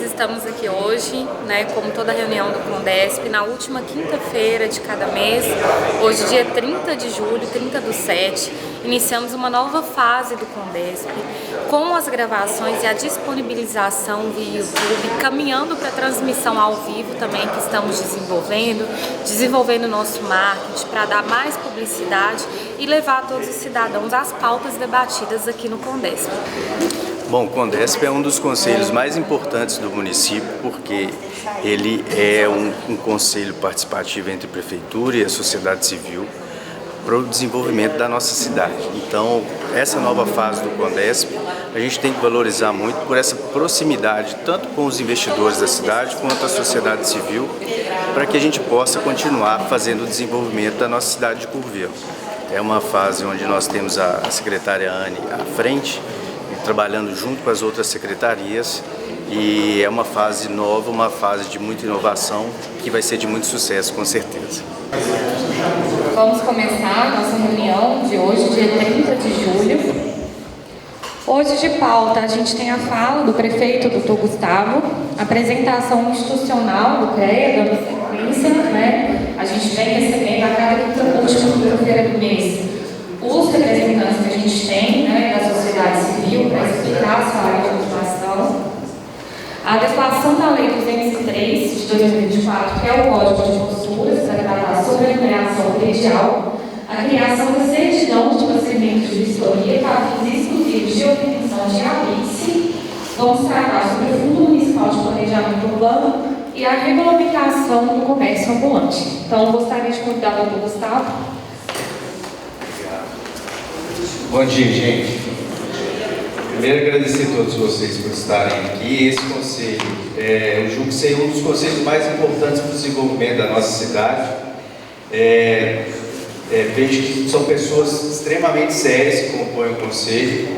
nós estamos aqui hoje, né, como toda reunião do Condesp, na última quinta-feira de cada mês, hoje dia 30 de julho, 30/7, iniciamos uma nova fase do Condesp, com as gravações e a disponibilização via YouTube, caminhando para a transmissão ao vivo também que estamos desenvolvendo nosso marketing para dar mais publicidade e levar a todos os cidadãos as pautas debatidas aqui no Condesp. Bom, o Condesp é um dos conselhos mais importantes do município porque ele é um conselho participativo entre a prefeitura e a sociedade civil para o desenvolvimento da nossa cidade. Então, essa nova fase do Condesp, a gente tem que valorizar muito por essa proximidade, tanto com os investidores da cidade quanto a sociedade civil, para que a gente possa continuar fazendo o desenvolvimento da nossa cidade de Curvelo. É uma fase onde nós temos a secretária Anne à frente, trabalhando junto com as outras secretarias, e é uma fase nova, uma fase de muita inovação que vai ser de muito sucesso, com certeza. Vamos começar a nossa reunião de hoje, dia 30 de julho. Hoje de pauta a gente tem a fala do prefeito Dr. Gustavo, apresentação institucional do CREA, dando sequência, né? A gente vem recebendo a cada última quinta-feira do mês os representantes que a gente tem, né, da sociedade civil para explicar a sua área de atuação. A adequação da Lei 203 de 2024, que é o Código de Posturas, para tratar sobre a numeração predial, a criação da certidão de procedimento de vistoria para fins exclusivos de obtenção de ABIC. Vamos tratar sobre o Fundo Municipal de Planejamento Urbano e a regulamentação do comércio ambulante. Então, gostaria de convidar o Dr. Gustavo. Bom dia, gente. Primeiro, agradecer a todos vocês por estarem aqui. Esse conselho, eu julgo ser um dos conselhos mais importantes para o desenvolvimento da nossa cidade. Vejo que são pessoas extremamente sérias que compõem o conselho.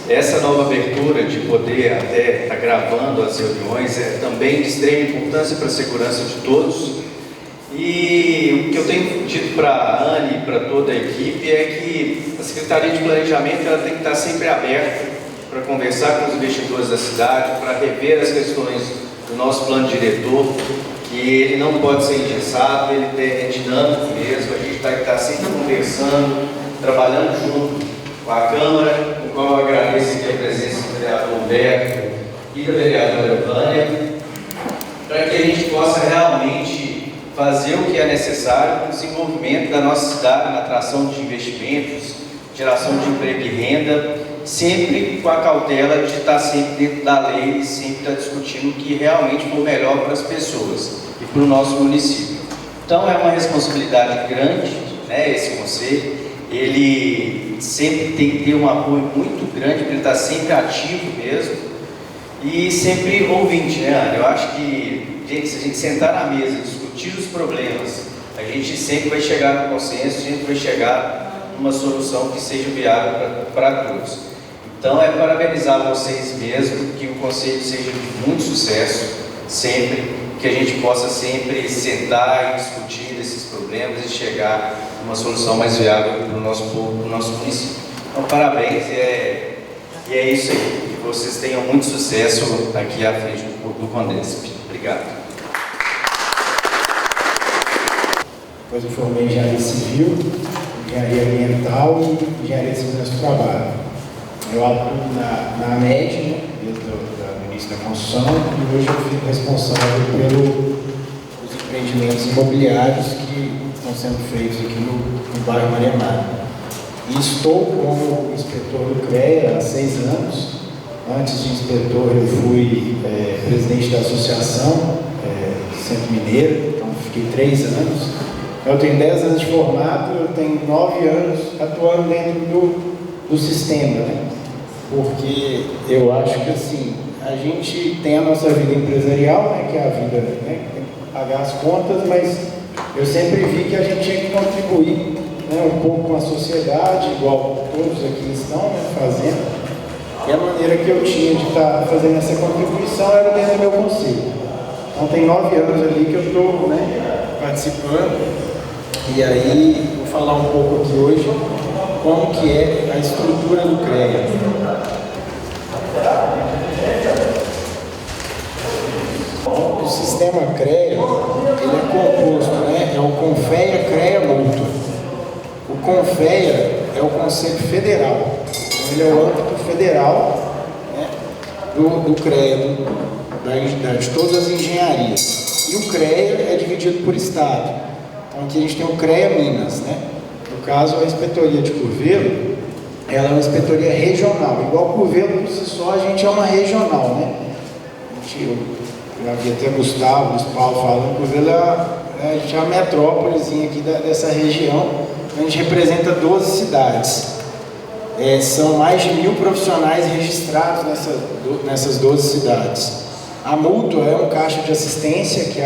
Essa nova abertura de poder até estar gravando as reuniões é também de extrema importância para a segurança de todos. E o que eu tenho dito para a Anne e para toda a equipe é que a Secretaria de Planejamento ela tem que estar sempre aberta para conversar com os investidores da cidade, para rever as questões do nosso plano diretor, que ele não pode ser engessado, ele é dinâmico mesmo, a gente tem que estar sempre conversando, trabalhando junto com a Câmara, com qual eu agradeço aqui a presença do vereador Humberto e da vereadora Vânia, para que a gente possa realmente fazer o que é necessário para o desenvolvimento da nossa cidade, na atração de investimentos, geração de emprego e renda, sempre com a cautela de estar sempre dentro da lei e sempre estar discutindo o que realmente for melhor para as pessoas e para o nosso município. Então é uma responsabilidade grande, né, esse conselho, ele sempre tem que ter um apoio muito grande, para ele estar sempre ativo mesmo e sempre ouvinte, né, Ana? Eu acho que, gente, se a gente sentar na mesa e discutir os problemas, a gente sempre vai chegar no consenso, sempre vai chegar numa solução que seja viável para todos. Então é parabenizar vocês mesmo, que o conselho seja de muito sucesso, sempre, que a gente possa sempre sentar e discutir esses problemas e chegar numa solução mais viável para o nosso povo, para o nosso município. Então parabéns, e é isso aí, que vocês tenham muito sucesso aqui à frente do Condesp. Obrigado. Depois eu formei em engenharia civil, engenharia ambiental e engenharia de segurança do trabalho. Eu atuo na AMED, né, desde o início da construção, e hoje eu fico responsável pelos empreendimentos imobiliários que estão sendo feitos aqui no bairro Maria Marta. E estou como inspetor do CREA há 6 anos. Antes de inspetor eu fui presidente da associação Centro Mineiro, então fiquei 3 anos. Eu tenho 10 anos de formado, eu tenho 9 anos atuando dentro do sistema, né? Porque eu acho que assim, a gente tem a nossa vida empresarial, né, que é a vida, né, tem que pagar as contas, mas eu sempre vi que a gente tinha que contribuir, né, um pouco com a sociedade, igual todos aqui estão, né, fazendo. E a maneira que eu tinha de estar fazendo essa contribuição era dentro do meu conselho. Então tem 9 anos ali que eu estou, né, participando. E aí, vou falar um pouco aqui hoje como que é a estrutura do CREA. sistema CREA, ele é composto, né? É o Confea, CREA, Mútua. O Confea é o Conselho Federal, então ele é o âmbito federal, né, do CREA, de todas as engenharias. E o CREA é dividido por estado. Então aqui a gente tem o CREA Minas, né? No caso, a Inspetoria de Curvelo, ela é uma inspetoria regional. Igual Curvelo, por si só, a gente é uma regional, né? Eu já vi até Gustavo, Paulo falando, Curvelo a gente é uma metrópolezinha aqui dessa região. A gente representa 12 cidades. São mais de 1.000 profissionais registrados nessas 12 cidades. A Mútua é um caixa de assistência que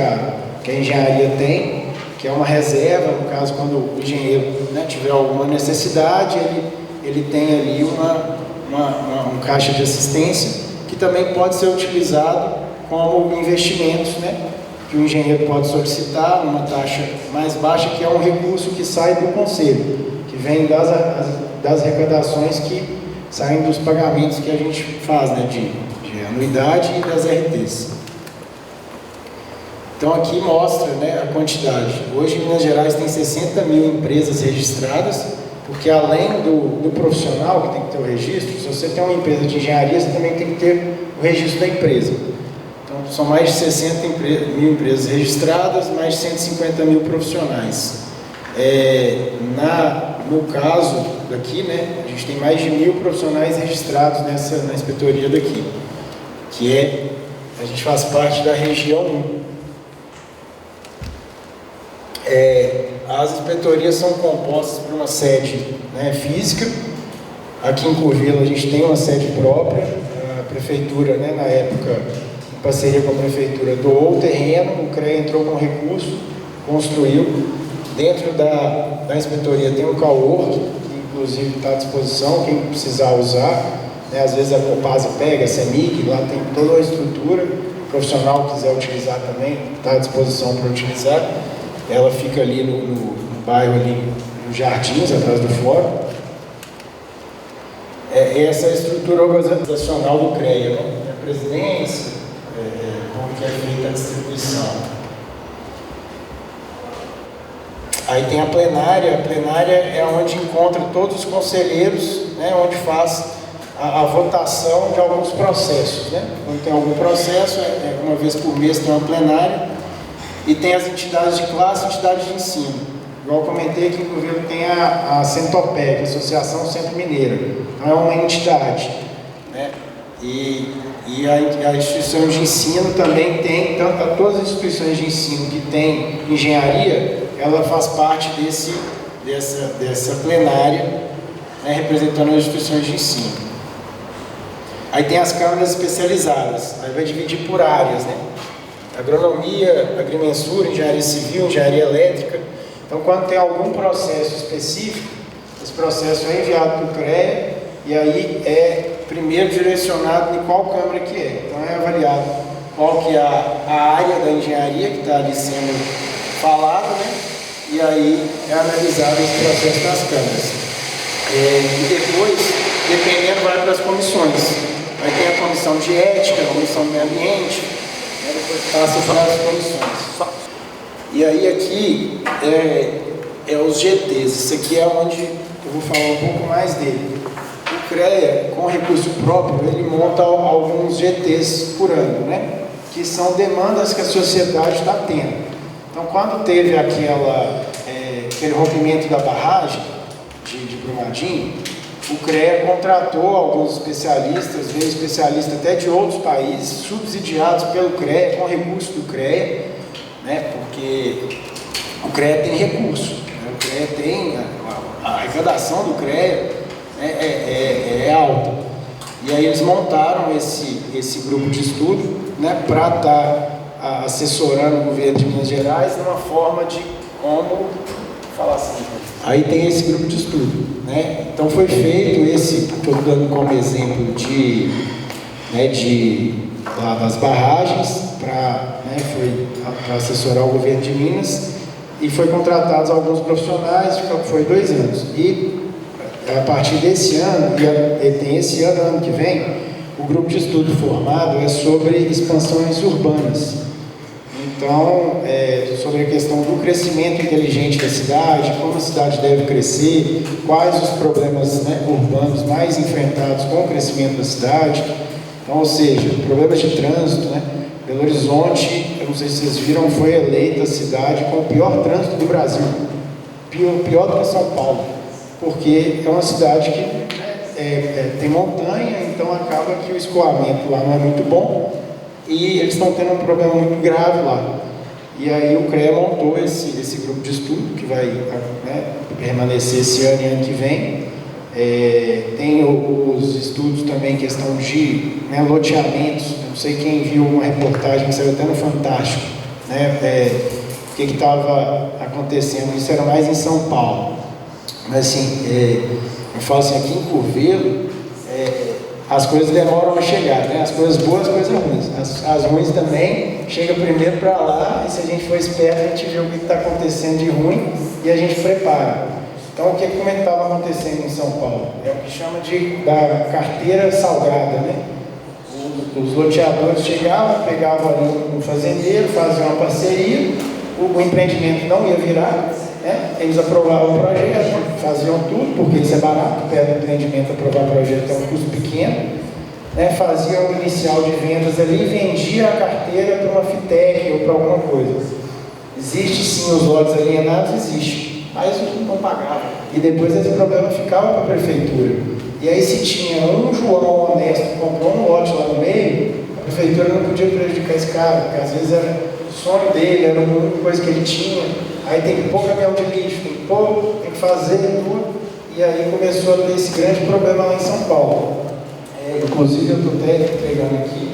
a engenharia tem, que é uma reserva, no caso, quando o engenheiro, né, tiver alguma necessidade, ele tem ali um caixa de assistência, que também pode ser utilizado como investimentos, né, que o engenheiro pode solicitar numa taxa mais baixa, que é um recurso que sai do conselho, que vem das arrecadações que saem dos pagamentos que a gente faz, né, de anuidade e das RTs. Então aqui mostra, né, a quantidade. Hoje em Minas Gerais tem 60 mil empresas registradas, porque além do profissional que tem que ter o registro, se você tem uma empresa de engenharia, você também tem que ter o registro da empresa. Então são mais de 60 mil empresas registradas, mais de 150 mil profissionais. No caso daqui, né, a gente tem mais de 1.000 profissionais registrados na inspetoria daqui, que a gente faz parte da região 1. As inspetorias são compostas por uma sede, né, física. Aqui em Curvelo a gente tem uma sede própria. A prefeitura, né, na época, em parceria com a prefeitura, doou o terreno, o CREA entrou com recurso, construiu. Dentro da inspetoria tem um coworking, que inclusive está à disposição, quem precisar usar, né, às vezes a Copasa pega, a CEMIG, lá tem toda uma estrutura, o profissional que quiser utilizar também está à disposição para utilizar. Ela fica ali no bairro, ali nos Jardins, atrás do fórum. Essa é a estrutura organizacional do CREA, né? A presidência, como que é feita a distribuição. Aí tem a plenária é onde encontra todos os conselheiros, né, onde faz a votação de alguns processos, né? Quando tem algum processo, uma vez por mês tem uma plenária. E tem as entidades de classe e entidades de ensino. Igual eu comentei, aqui em Curvelo tem a Centopec, a Associação Centro Mineira. Então é uma entidade, né? E a instituição de ensino também tem, todas as instituições de ensino que tem engenharia, ela faz parte dessa plenária, né, representando as instituições de ensino. Aí tem as câmaras especializadas, aí vai dividir por áreas, né? Agronomia, agrimensura, engenharia civil, engenharia elétrica. Então, quando tem algum processo específico, esse processo é enviado para o CREA e aí é primeiro direcionado em qual câmara que é. Então, é avaliado qual que é a área da engenharia que está ali sendo falado, né? E aí é analisado esse processo nas câmaras. E depois, dependendo, vai para as comissões. Aí tem a comissão de ética, a comissão do meio ambiente, depois passa para as comissões. E aí aqui é os GTs. Isso aqui é onde eu vou falar um pouco mais dele. O CREA, com recurso próprio, ele monta alguns GTs por ano, né? Que são demandas que a sociedade está tendo. Então, quando teve aquele rompimento da barragem de Brumadinho, o CREA contratou alguns especialistas, veio especialistas até de outros países, subsidiados pelo CREA, com recurso do CREA, né, porque o CREA tem recurso, né, o CREA tem, a arrecadação do CREA, né, é alta. E aí eles montaram esse grupo de estudo, né, para estar assessorando o governo de Minas Gerais numa forma de como falar assim. Aí tem esse grupo de estudo, né? Então foi feito estou dando como exemplo das barragens para assessorar o governo de Minas, e foi contratados alguns profissionais, foi 2 anos. E a partir desse ano, e tem esse ano que vem, o grupo de estudo formado é sobre expansões urbanas. Então, sobre a questão do crescimento inteligente da cidade, como a cidade deve crescer, quais os problemas, né, urbanos mais enfrentados com o crescimento da cidade. Então, ou seja, problemas de trânsito, né? Belo Horizonte, eu não sei se vocês viram, foi eleita a cidade com o pior trânsito do Brasil, pior do que São Paulo, porque é uma cidade que tem montanha, então acaba que o escoamento lá não é muito bom e eles estão tendo um problema muito grave lá. E aí o CREA montou esse grupo de estudo que vai, né, permanecer esse ano e ano que vem. Tem os estudos também, questão de, né, loteamentos. Eu não sei quem viu uma reportagem que saiu até no Fantástico, né, o que estava acontecendo. Isso era mais em São Paulo, mas assim, eu falo assim, aqui em Curvelo as coisas demoram a chegar, né? As coisas boas, as coisas ruins. As ruins também chegam primeiro para lá, e se a gente for esperto, a gente vê o que está acontecendo de ruim e a gente prepara. Então, o que como é que estava acontecendo em São Paulo? É o que chama da carteira salgada, né? Os loteadores chegavam, pegavam ali um fazendeiro, faziam uma parceria, o empreendimento não ia virar, né? Eles aprovavam o projeto, faziam tudo, porque isso é barato, perto do empreendimento aprovar o projeto é um custo pequeno, né? Faziam o inicial de vendas ali e vendia a carteira para uma FITEC ou para alguma coisa. Existe sim os lotes alienados, existe, mas não pagavam. E depois esse problema ficava para a prefeitura. E aí se tinha um João honesto que comprou um lote lá no meio, a prefeitura não podia prejudicar esse cara, porque às vezes era o sonho dele, era uma única coisa que ele tinha. Aí tem que pôr caminhão de lixo, tem que fazer tudo. E aí começou a ter esse grande problema lá em São Paulo. Inclusive eu estou até entregando aqui,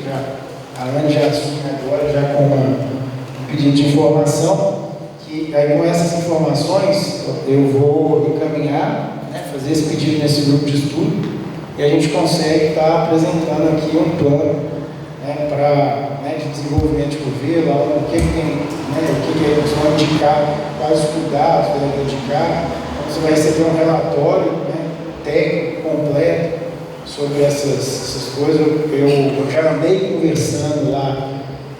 a Ana já assume agora, já com um pedido de informação, que aí com essas informações eu vou encaminhar, né, fazer esse pedido nesse grupo de estudo, e a gente consegue estar apresentando aqui um plano, né, de desenvolvimento de Curvelo, o que tem, né, o que eles vão indicar, quais os cuidados devem indicar. Então, você vai receber um relatório, né, técnico completo sobre essas coisas. Eu já andei conversando lá,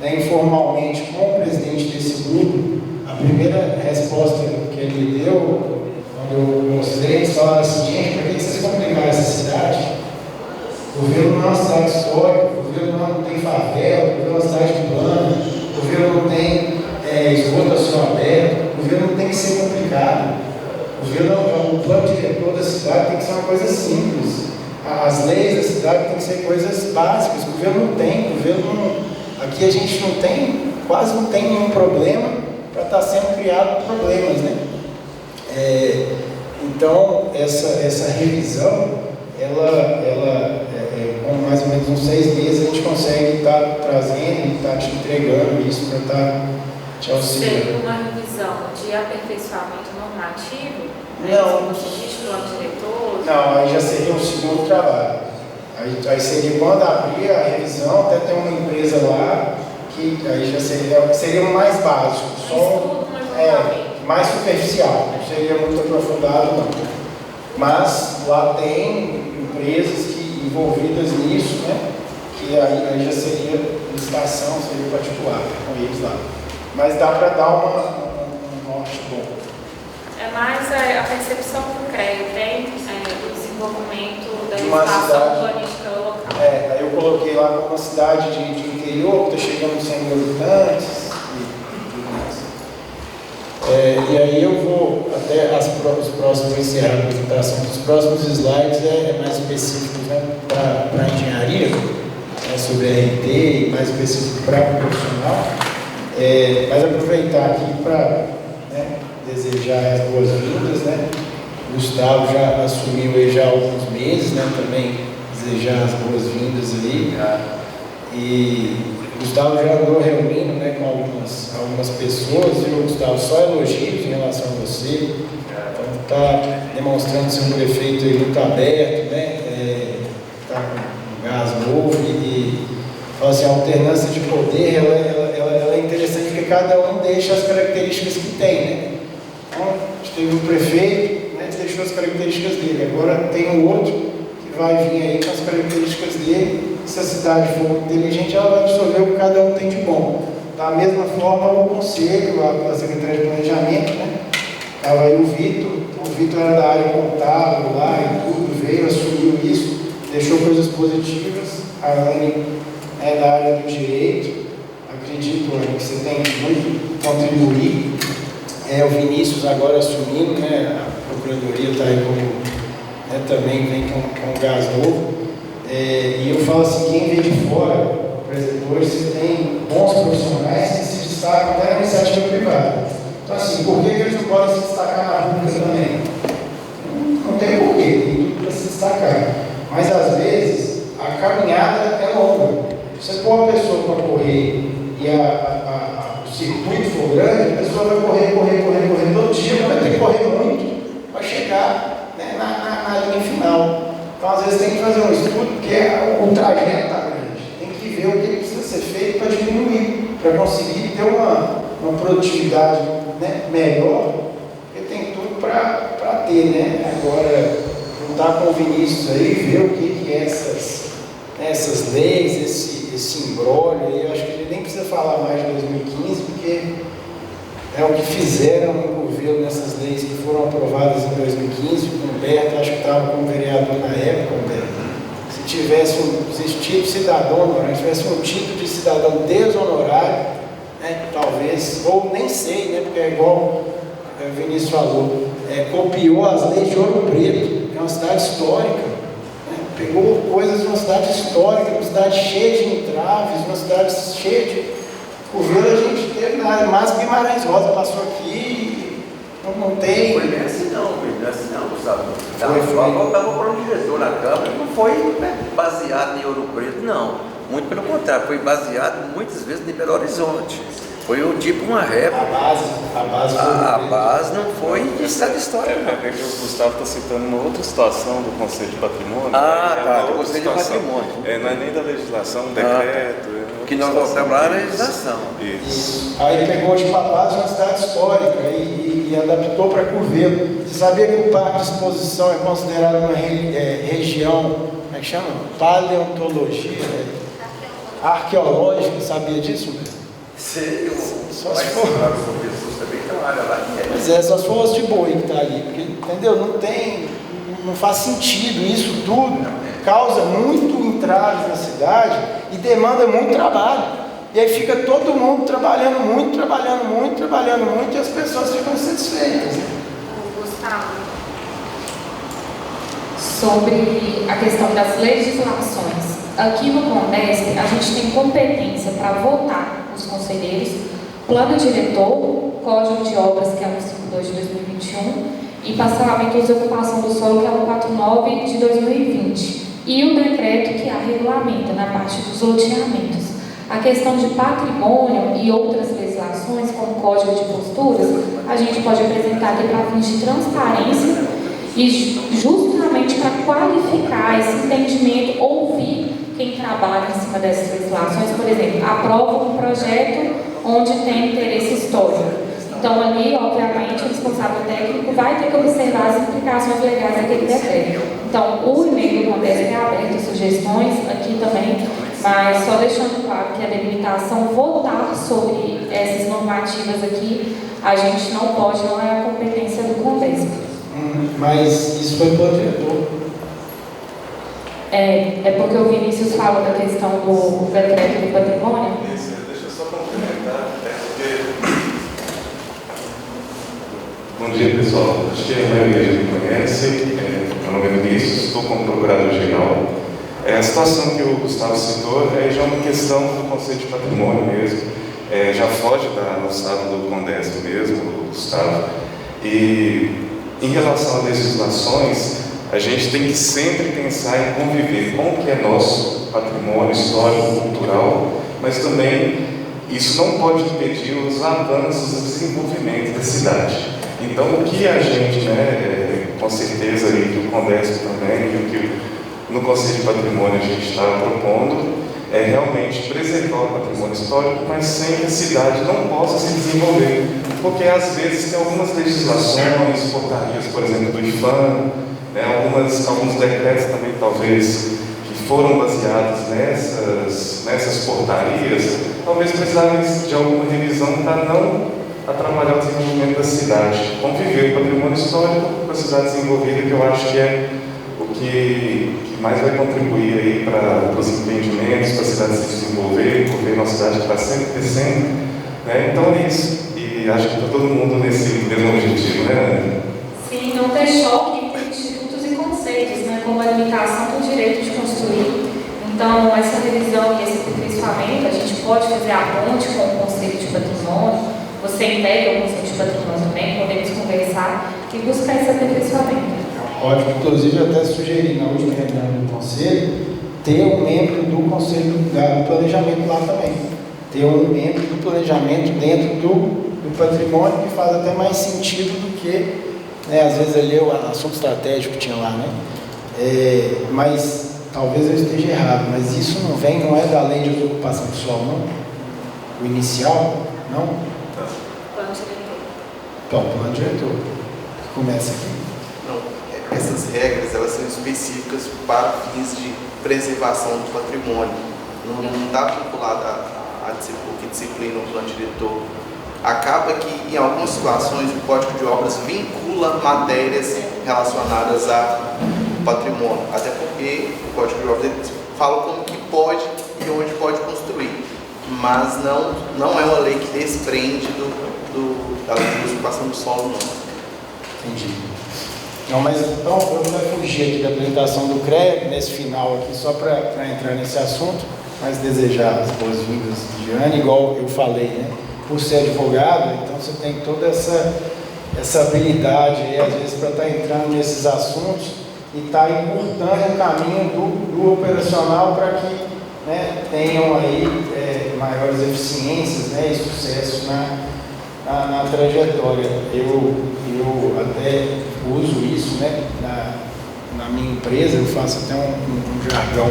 né, informalmente com o presidente desse grupo. A primeira resposta que ele me deu, quando eu mostrei, eles falaram assim: gente, para que vocês complicaram essa cidade? Curvelo não é uma cidade histórica, Curvelo não tem favela, Curvelo é uma cidade plana, Curvelo não tem esgoto a céu aberto, Curvelo não tem que ser complicado. O plano diretor da cidade tem que ser uma coisa simples. As leis da cidade tem que ser coisas básicas. Curvelo não tem, aqui a gente não tem, quase não tem nenhum problema para estar sendo criado problemas, né? Então, essa revisão, com mais ou menos uns 6 meses, a gente consegue estar trazendo e estar te entregando isso para estar te auxiliando. Seria uma revisão de aperfeiçoamento normativo? Não. Existe plano diretor? Não, aí já seria um segundo trabalho. Aí seria quando abrir a revisão, até tem uma empresa lá, que aí já seria mais básico, só mais superficial, não seria muito aprofundado não. Mas lá tem empresas envolvidas nisso, né? Que aí já seria licitação, seria particular com eles lá. Mas dá para dar um norte bom. É mais a percepção que o CREA tem do desenvolvimento da uma legislação urbanística local. Aí eu coloquei lá como uma cidade de interior, que está chegando a 100 mil habitantes e tudo mais. E aí eu vou até os próximos, encerrar a apresentação dos próximos slides mais específicos, né, para a engenharia, né, sobre RT e mais específico para o profissional. Mas aproveitar aqui para, né, desejar as boas-vindas, né? O Gustavo já assumiu aí já há alguns meses, né? Também desejar as boas-vindas ali. E o Gustavo já andou reunindo, né, com algumas pessoas, viu, Gustavo? Só elogios em relação a você. Então está demonstrando ser um prefeito aí muito aberto, né? Está com gás novo e fala assim, a alternância de poder ela é interessante porque cada um deixa as características que tem, né? Então, a gente teve um prefeito, né, que deixou as características dele, agora tem um outro que vai vir aí com as características dele. Se a cidade for inteligente, ela vai absorver o que cada um tem de bom. Da mesma forma, o conselho, a Secretaria de Planejamento, né? Estava aí o Vitor era da área contábil lá e tudo, veio, assumiu isso, deixou coisas positivas. A Anne é da área do direito, acredito, Anne, que você tem muito a contribuir. O Vinícius agora assumindo, né? A Procuradoria está aí como, também vem com gás novo. E eu falo assim, quem vem de fora, por exemplo, hoje você tem bons profissionais que se destacam até na iniciativa privada. Então assim, por que eles não podem se destacar na pública também? Não tem porquê, tem tudo para se destacar. Mas às vezes a caminhada é longa. Se você pôr uma pessoa para correr e o circuito for grande, a pessoa vai correr todo dia, vai ter que correr muito para chegar, né, na linha final. Então às vezes tem que fazer um estudo, porque o trajeto está grande. Tem que ver o que precisa ser feito para diminuir, para conseguir ter uma produtividade, né, melhor, porque tem tudo para ter, né? Agora, juntar com o Vinícius aí, ver o que é essas leis, esse imbróglio aí, eu acho que ele nem precisa falar mais de 2015, porque é o que fizeram no governo nessas leis que foram aprovadas em 2015. O Humberto, acho que estava como vereador na época, Humberto. Se tivesse título de cidadão honorário, tivesse um título de cidadão deshonorário, né, talvez, ou nem sei, né, porque é igual o Vinícius falou, copiou as leis de Ouro Preto, que é uma cidade histórica, né, pegou coisas de uma cidade histórica, uma cidade cheia de entraves, uma cidade cheia de curveiras. A gente teve na área, mas Guimarães Rosa passou aqui, não tem. Foi bem assim não, Gustavo. Estava para um diretor na Câmara, não foi, né, baseado em Ouro Preto, não. Muito pelo contrário, foi baseado muitas vezes em Belo Horizonte. Foi tipo uma réplica. A base não foi de cidade histórica. O Gustavo está citando uma outra situação do Conselho de Patrimônio. Do Conselho de Patrimônio. Não é nem da legislação, um decreto. Que nós voltamos lá na legislação. Isso. Aí pegou de Papaz, uma cidade histórica, e adaptou para Curvelo. Você sabia que o Parque de Exposição é considerado uma região, como é que chama? Paleontologia, né? Arqueológica, sabia disso? Sei, só se for. Também tem uma área lá que Pois é, só se for osso de boi que está ali, porque, entendeu? Não faz sentido. Isso tudo causa muito entrave na cidade e demanda muito trabalho. E aí fica todo mundo trabalhando muito, e as pessoas ficam insatisfeitas. Gustavo. Sobre a questão das legislações. Aqui no Condesp, a gente tem competência para votar os conselheiros, plano diretor, código de obras, que é o 52 de 2021, e parcelamento de ocupação do solo, que é o 49 de 2020, e o decreto que a regulamenta na parte dos loteamentos. A questão de patrimônio e outras legislações, como código de posturas, a gente pode apresentar aqui para fins de transparência e justamente para qualificar esse entendimento, ouvir quem trabalha em cima dessas legislações. Por exemplo, aprova um projeto onde tem interesse histórico. Então, ali, obviamente, o responsável técnico vai ter que observar as implicações legais daquele decreto. Então, o e-mail do Condesp é aberto a sugestões, aqui também, mas só deixando claro que a delimitação, votar sobre essas normativas aqui, a gente não pode, não é a competência do Condesp. Mas isso foi pelo diretor. É porque o Vinícius fala da questão do decreto do patrimônio. Isso, deixa eu só complementar, porque... Bom dia, pessoal. Acho que a maioria já me conhece. Meu nome é Vinícius, estou como procurador-geral. A situação que o Gustavo citou é já uma questão do Conselho de Patrimônio mesmo. Já foge da alçada do Condesp mesmo, Gustavo. E em relação a legislações, a gente tem que sempre pensar em conviver com o que é nosso patrimônio histórico, cultural, mas também isso não pode impedir os avanços e desenvolvimento da cidade. Então, o que a gente, com certeza, aí, que o Condesp também, e o que no Conselho de Patrimônio a gente está propondo, é realmente preservar o patrimônio histórico, mas sem que a cidade não possa se desenvolver. Porque, às vezes, tem algumas legislações, portarias, por exemplo, do IFAM, alguns decretos também, talvez, que foram baseados nessas portarias, talvez precisassem de alguma revisão para não atrapalhar o desenvolvimento da cidade. Conviver o patrimônio histórico com a cidade desenvolvida, que eu acho que é o que mais vai contribuir aí para os empreendimentos, para a cidade se desenvolver, porque é uma cidade que está sempre crescendo, né? Então é isso, e acho que está todo mundo nesse mesmo objetivo, né? Sim, não ter choque entre institutos e conceitos, né, como a limitação do direito de construir. Então, essa revisão e esse aperfeiçoamento, a gente pode fazer a ponte com o Conselho de Patrimônio, você integra o Conselho de Patrimônio também, podemos conversar e buscar esse aperfeiçoamento. Ótimo, inclusive até sugeri na última reunião do Conselho, ter um membro do Conselho do Planejamento lá também. Ter um membro do planejamento dentro do patrimônio, que faz até mais sentido do que, né, às vezes ali o assunto estratégico que tinha lá, né? Mas talvez eu esteja errado, mas isso não é da lei de ocupação pessoal, não? O inicial, não? Plano diretor. Então, o plano diretor. Começa aqui. Não, essas regras, elas são específicas para fins de preservação do patrimônio. Não está vinculada a que disciplina o plano diretor. Acaba que, em algumas situações, o Código de Obras vincula matérias relacionadas ao patrimônio, até porque o Código de Obras fala como que pode e onde pode construir, mas não é uma lei que desprende da lei de ocupação do solo, não. Entendi. Não, mas então eu não vou fugir aqui da apresentação do CREA, nesse final aqui, só para entrar nesse assunto, mas desejar as boas-vindas de Ana, igual eu falei, né? Por ser advogado, então você tem toda essa habilidade aí, às vezes, para estar entrando nesses assuntos e estar encurtando o caminho do operacional para que, né, tenham aí maiores eficiências, né, e sucesso na trajetória. Eu até uso isso, né, na minha empresa, eu faço até um jargão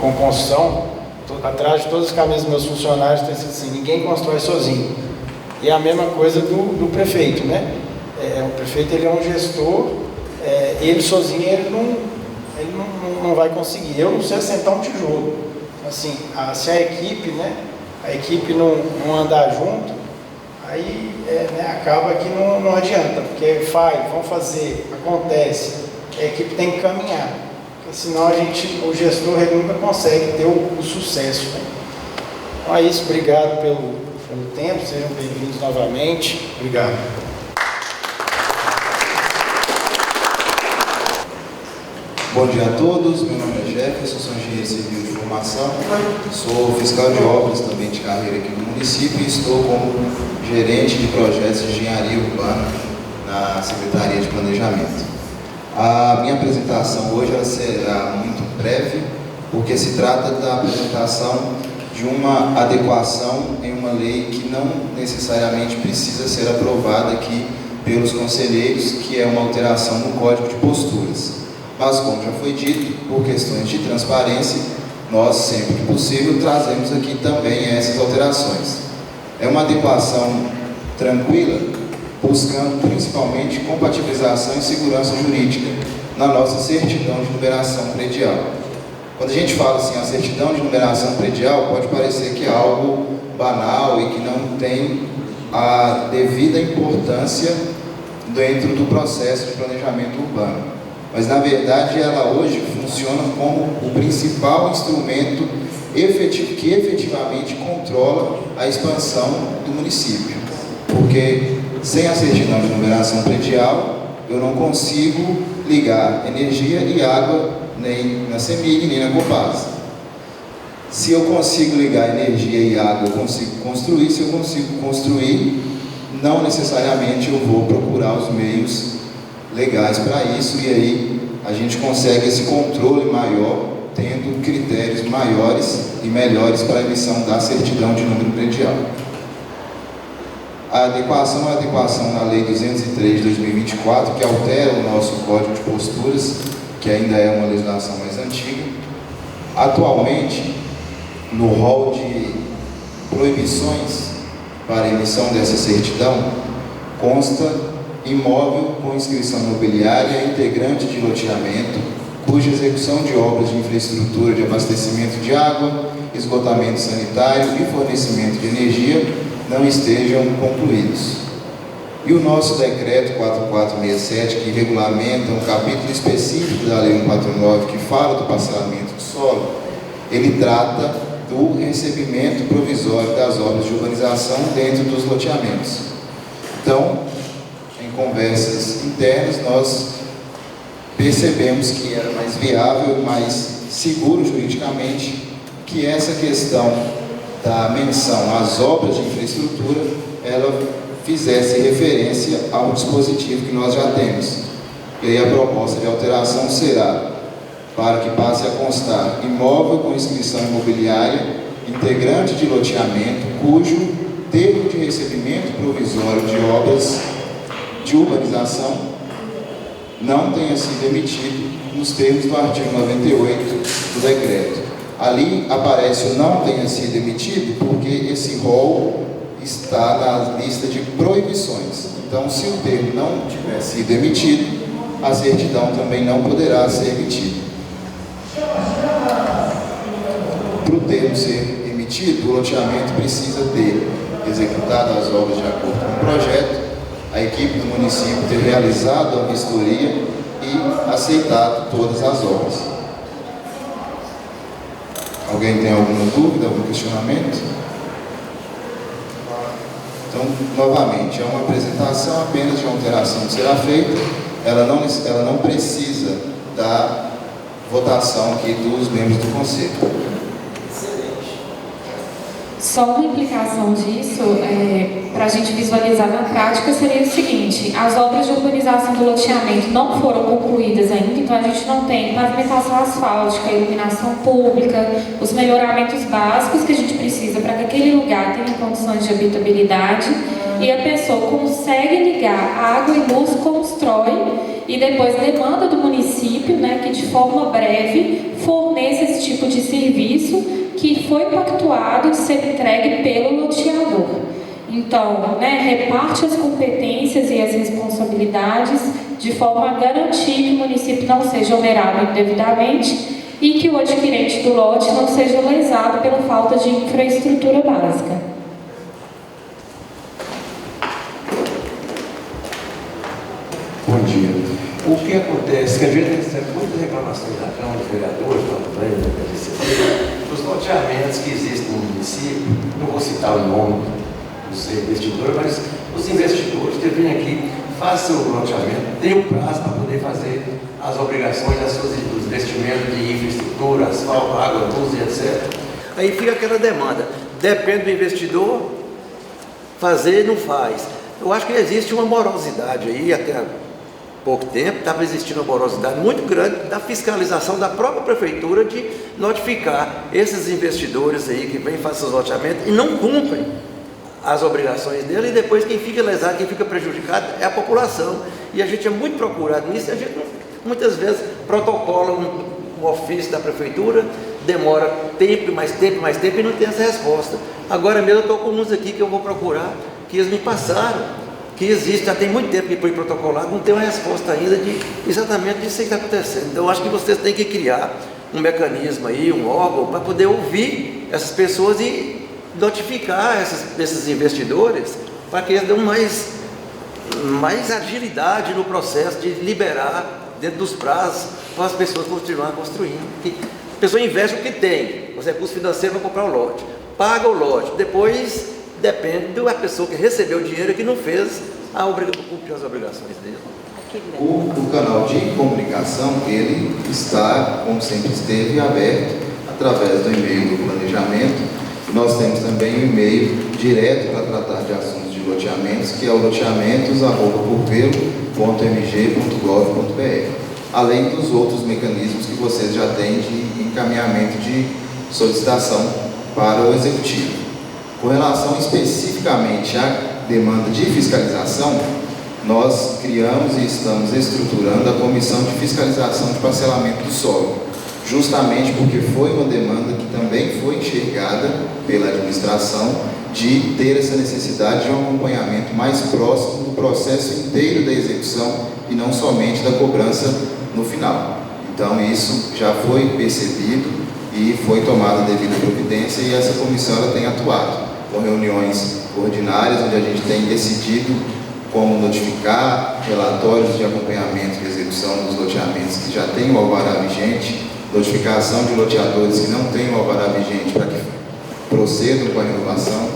com construção. Atrás de todos os caminhos dos meus funcionários tem sido assim: ninguém constrói sozinho. E é a mesma coisa do prefeito, né? O prefeito, ele é um gestor, ele sozinho ele não vai conseguir. Eu não sei assentar um tijolo. Assim, se a equipe, né? A equipe não andar junto, aí né, acaba que não adianta, porque vamos fazer, acontece, a equipe tem que caminhar. Senão o gestor ele nunca consegue ter o sucesso, né? Então é isso, obrigado pelo tempo, sejam bem-vindos novamente. Obrigado. Bom dia a todos, meu nome é Jefferson, sou engenheiro civil de formação, sou fiscal de obras também de carreira aqui no município e estou como gerente de projetos de engenharia urbana na Secretaria de Planejamento. A minha apresentação hoje ela será muito breve, porque se trata da apresentação de uma adequação em uma lei que não necessariamente precisa ser aprovada aqui pelos conselheiros, que é uma alteração no Código de Posturas. Mas, como já foi dito, por questões de transparência, nós, sempre que possível, trazemos aqui também essas alterações. É uma adequação tranquila, buscando principalmente compatibilização e segurança jurídica na nossa certidão de numeração predial. Quando a gente fala assim, a certidão de numeração predial, pode parecer que é algo banal e que não tem a devida importância dentro do processo de planejamento urbano. Mas, na verdade, ela hoje funciona como o principal instrumento que efetivamente controla a expansão do município. Porque sem a certidão de numeração predial, eu não consigo ligar energia e água nem na CEMIG, nem na Copasa. Se eu consigo ligar energia e água, eu consigo construir. Se eu consigo construir, não necessariamente eu vou procurar os meios legais para isso, e aí a gente consegue esse controle maior, tendo critérios maiores e melhores para a emissão da certidão de número predial. A adequação é a adequação na Lei 203 de 2024, que altera o nosso Código de Posturas, que ainda é uma legislação mais antiga. Atualmente, no rol de proibições para a emissão dessa certidão, consta imóvel com inscrição imobiliária, integrante de loteamento, cuja execução de obras de infraestrutura de abastecimento de água, esgotamento sanitário e fornecimento de energia não estejam concluídos. E o nosso decreto 4467, que regulamenta um capítulo específico da Lei 149, que fala do parcelamento do solo, ele trata do recebimento provisório das obras de urbanização dentro dos loteamentos. Então, em conversas internas, nós percebemos que era mais viável, mais seguro juridicamente, que essa questão da menção às obras de infraestrutura, ela fizesse referência ao dispositivo que nós já temos. E aí a proposta de alteração será para que passe a constar imóvel com inscrição imobiliária, integrante de loteamento, cujo termo de recebimento provisório de obras de urbanização não tenha sido emitido nos termos do artigo 98 do decreto. Ali aparece o não tenha sido emitido porque esse rol está na lista de proibições. Então, se o termo não tiver sido emitido, a certidão também não poderá ser emitida. Para o termo ser emitido, o loteamento precisa ter executado as obras de acordo com o projeto, a equipe do município ter realizado a vistoria e aceitado todas as obras. Alguém tem alguma dúvida, algum questionamento? Então, novamente, é uma apresentação apenas de uma alteração que será feita, ela não precisa da votação aqui dos membros do Conselho. Só uma implicação disso, para a gente visualizar na prática, seria o seguinte: as obras de urbanização do loteamento não foram concluídas ainda, então a gente não tem pavimentação asfáltica, iluminação pública, os melhoramentos básicos que a gente precisa para que aquele lugar tenha condições de habitabilidade, e a pessoa consegue ligar água e luz, constrói e depois demanda do município, né, que de forma breve forneça esse tipo de serviço que foi pactuado de ser entregue pelo loteador. Então, reparte as competências e as responsabilidades de forma a garantir que o município não seja onerado indevidamente e que o adquirente do lote não seja lesado pela falta de infraestrutura básica. Bom dia. O que acontece, que a gente recebe muitas reclamações da Câmara dos Vereadores, dos loteamentos que existem no município, não vou citar o nome dos investidores, mas os investidores que vêm aqui, façam o loteamento, tenham prazo para poder fazer as obrigações dos investimentos de infraestrutura, asfalto, água, luz e etc. Aí fica aquela demanda, depende do investidor, fazer não faz. Eu acho que existe uma morosidade aí, até há pouco tempo estava existindo uma morosidade muito grande da fiscalização da própria prefeitura de notificar esses investidores aí que vêm fazer seus loteamentos e não cumprem as obrigações dele, e depois quem fica lesado, quem fica prejudicado é a população. E a gente é muito procurado nisso, e a gente muitas vezes protocola um ofício da prefeitura, demora tempo, mais tempo e não tem essa resposta. Agora mesmo eu estou com uns aqui que eu vou procurar, que eles me passaram, que existe, já tem muito tempo que foi protocolado, não tem uma resposta ainda de exatamente disso que está acontecendo. Então eu acho que vocês têm que criar um mecanismo aí, um órgão, para poder ouvir essas pessoas e notificar esses investidores, para que eles dêem mais agilidade no processo de liberar dentro dos prazos para as pessoas continuarem construindo. A pessoa investe o que tem, os recursos financeiros para comprar o lote, paga o lote, depois depende da pessoa que recebeu o dinheiro e que não fez cumprir as obrigações dele. O canal de comunicação, ele está, como sempre esteve, aberto através do e-mail do planejamento. Nós temos também um e-mail direto para tratar de assuntos de loteamentos, que é o loteamentos@porpelo.mg.gov.br, além dos outros mecanismos que vocês já têm de encaminhamento de solicitação para o executivo. Com relação especificamente à demanda de fiscalização, nós criamos e estamos estruturando a Comissão de Fiscalização de Parcelamento do Solo, justamente porque foi uma demanda que também foi enxergada pela administração de ter essa necessidade de um acompanhamento mais próximo do processo inteiro da execução e não somente da cobrança no final. Então isso já foi percebido e foi tomada a devida providência, e essa comissão ela tem atuado com reuniões ordinárias, onde a gente tem decidido como notificar, relatórios de acompanhamento e execução dos loteamentos que já têm o alvará vigente, notificação de loteadores que não têm o alvará vigente para que procedam com a renovação.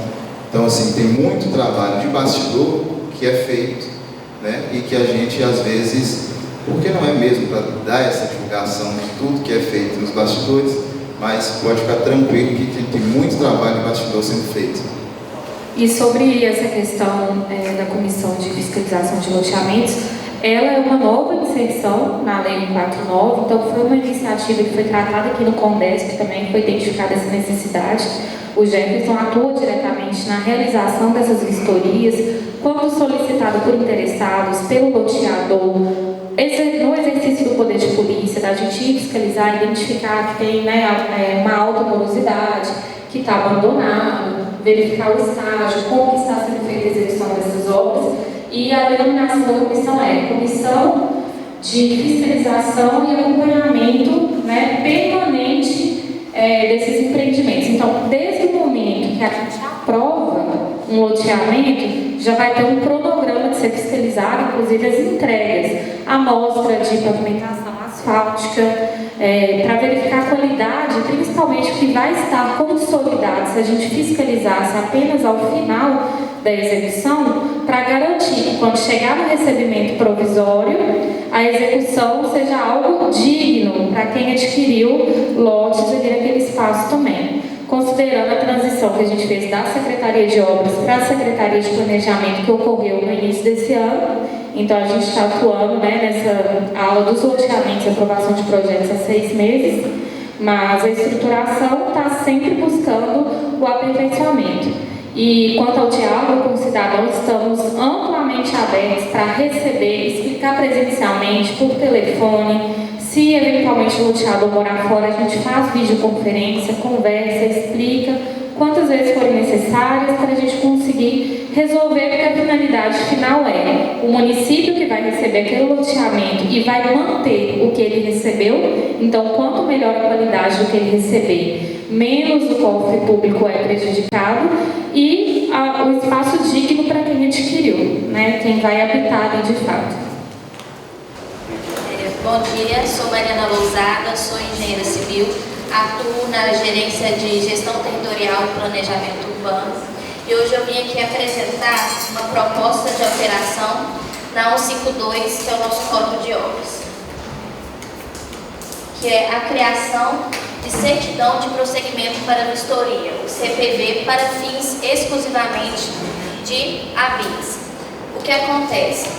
Então, assim, tem muito trabalho de bastidor que é feito, né? E que a gente, às vezes, porque não é mesmo para dar essa divulgação de tudo que é feito nos bastidores, mas pode ficar tranquilo que tem muito trabalho de bastidor sendo feito. E sobre essa questão da Comissão de Fiscalização de Loteamentos, ela é uma nova inserção na Lei 149, então foi uma iniciativa que foi tratada aqui no CONDESP, também foi identificada essa necessidade. O Jefferson atua diretamente na realização dessas vistorias, quando solicitado por interessados, pelo loteador, no exercício do poder de polícia, da gente fiscalizar, identificar que tem uma alta morosidade, que está abandonado, verificar o estágio, como que está sendo feita a execução dessas obras, e a denominação da comissão é Comissão de Fiscalização e Acompanhamento, permanente desses empreendimentos. Então, desde o momento que a gente aprova um loteamento, já vai ter um cronograma de ser fiscalizado, inclusive as entregas, amostra de pavimentação asfáltica, para verificar a qualidade, principalmente o que vai estar consolidado se a gente fiscalizasse apenas ao final da execução, para garantir que quando chegar no recebimento provisório, a execução seja algo digno para quem adquiriu lotes ali naquele espaço também. Considerando a transição que a gente fez da Secretaria de Obras para a Secretaria de Planejamento, que ocorreu no início desse ano, então a gente está atuando nessa aula dos loteamentos e aprovação de projetos há 6 meses, mas a estruturação está sempre buscando o aperfeiçoamento. E quanto ao diálogo com o cidadão, estamos amplamente abertos para receber, explicar presencialmente, por telefone. Se eventualmente o loteador morar fora, a gente faz videoconferência, conversa, explica quantas vezes forem necessárias para a gente conseguir resolver, porque a finalidade final é o município que vai receber aquele loteamento e vai manter o que ele recebeu. Então, quanto melhor a qualidade do que ele receber, menos o cofre público é prejudicado e o espaço digno para quem adquiriu, quem vai habitar ali de fato. Bom dia, sou Mariana Lousada, sou engenheira civil, atuo na gerência de gestão territorial e planejamento urbano e hoje eu vim aqui apresentar uma proposta de alteração na 152, que é o nosso Código de Obras, que é a criação de certidão de prosseguimento para vistoria, o CPV, para fins exclusivamente de habites. O que acontece?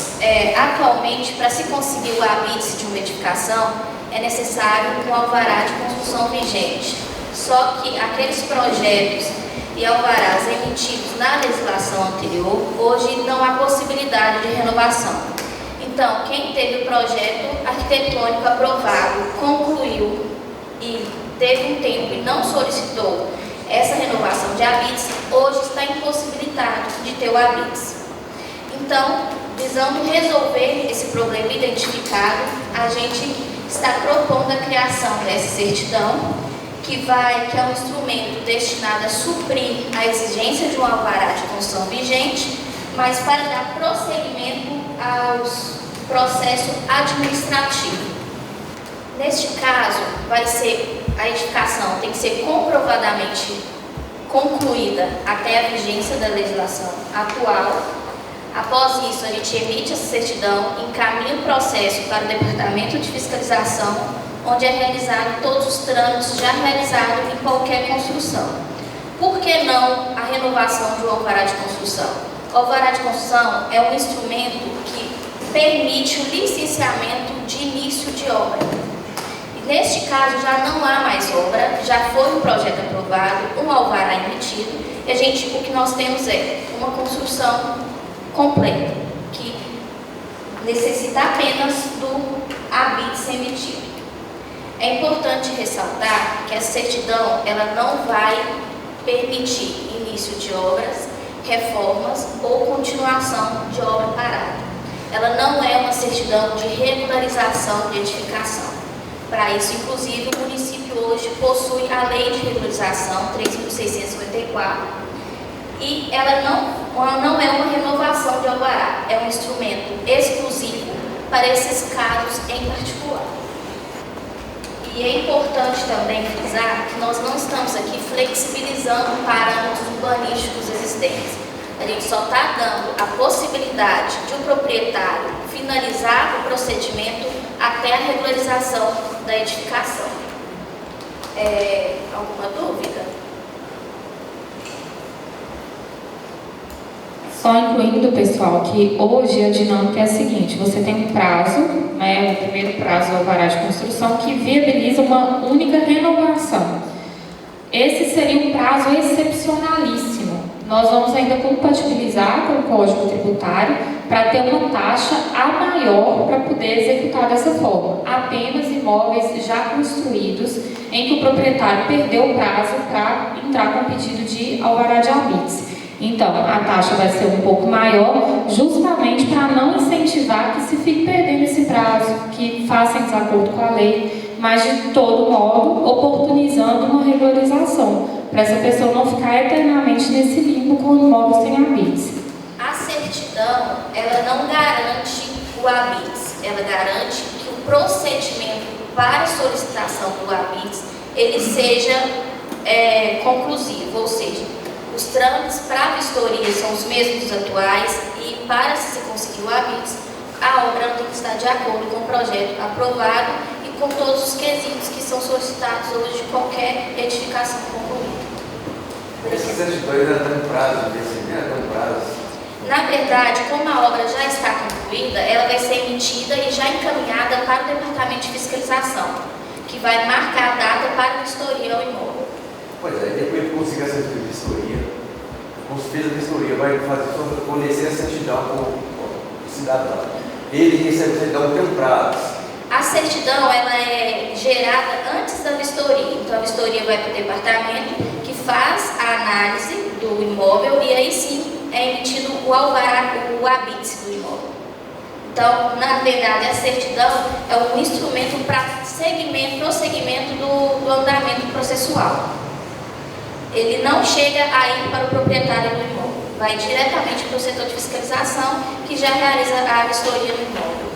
Atualmente, para se conseguir o habite de uma edificação, é necessário um alvará de construção vigente. Só que aqueles projetos e alvarás emitidos na legislação anterior, hoje não há possibilidade de renovação. Então, quem teve o projeto arquitetônico aprovado, concluiu e teve um tempo e não solicitou essa renovação de habites, hoje está impossibilitado de ter o habites. Então, visando resolver esse problema identificado, a gente está propondo a criação dessa certidão, que é um instrumento destinado a suprir a exigência de um alvará de construção vigente, mas para dar prosseguimento aos processos administrativos. Neste caso, a edificação tem que ser comprovadamente concluída até a vigência da legislação atual. Após isso, a gente emite essa certidão, encaminha o processo para o Departamento de Fiscalização, onde é realizado todos os trâmites já realizados em qualquer construção. Por que não a renovação de um alvará de construção? O alvará de construção é um instrumento que permite o licenciamento de início de obra. E neste caso, já não há mais obra, já foi um projeto aprovado, um alvará emitido, e o que nós temos é uma construção completa, que necessita apenas do habite emitido. É importante ressaltar que a certidão ela não vai permitir início de obras, reformas ou continuação de obra parada. Ela não é uma certidão de regularização de edificação. para isso. Inclusive, o município hoje possui a Lei de Regularização 3.654 e ela não é uma renovação de alvará, é um instrumento exclusivo para esses casos em particular. E é importante também frisar que nós não estamos aqui flexibilizando parâmetros urbanísticos existentes. A gente só está dando a possibilidade de um proprietário finalizar o procedimento até a regularização da edificação. Alguma dúvida? Só incluindo, pessoal, que hoje a dinâmica é a seguinte: você tem um prazo, né, o primeiro prazo é o alvará de construção, que viabiliza uma única renovação. Esse seria um prazo excepcionalíssimo. Nós vamos ainda compatibilizar com o Código Tributário para ter uma taxa a maior para poder executar dessa forma. Apenas imóveis já construídos em que o proprietário perdeu o prazo para entrar com pedido de alvará de habites. Então, a taxa vai ser um pouco maior, justamente para não incentivar que se fique perdendo esse prazo, que faça em desacordo com a lei, mas de todo modo oportunizando uma regularização, para essa pessoa não ficar eternamente nesse limbo com imóveis sem habites. A certidão, ela não garante o habites, ela garante que o procedimento para solicitação do habites ele seja conclusivo, ou seja, os trâmites para a vistoria são os mesmos dos atuais e para se conseguir o habites, a obra tem que estar de acordo com o projeto aprovado e com todos os quesitos que são solicitados hoje de qualquer edificação concluída. Esses editores já têm prazo, tem prazo. Na verdade, como a obra já está concluída, ela vai ser emitida e já encaminhada para o Departamento de Fiscalização, que vai marcar a data para a vistoria ao imóvel. Pois é, depois de conseguir essa vistoria, fez a vistoria, vai fornecer a certidão para o cidadão. Ele recebe a certidão tem um prazo. A certidão ela é gerada antes da vistoria. Então a vistoria vai para o departamento que faz a análise do imóvel e aí sim é emitido o alvará, o habites do imóvel. Então, na verdade, a certidão é um instrumento para prosseguimento do andamento processual. Ele não chega a ir para o proprietário do imóvel, vai diretamente para o setor de fiscalização que já realiza a vistoria do imóvel.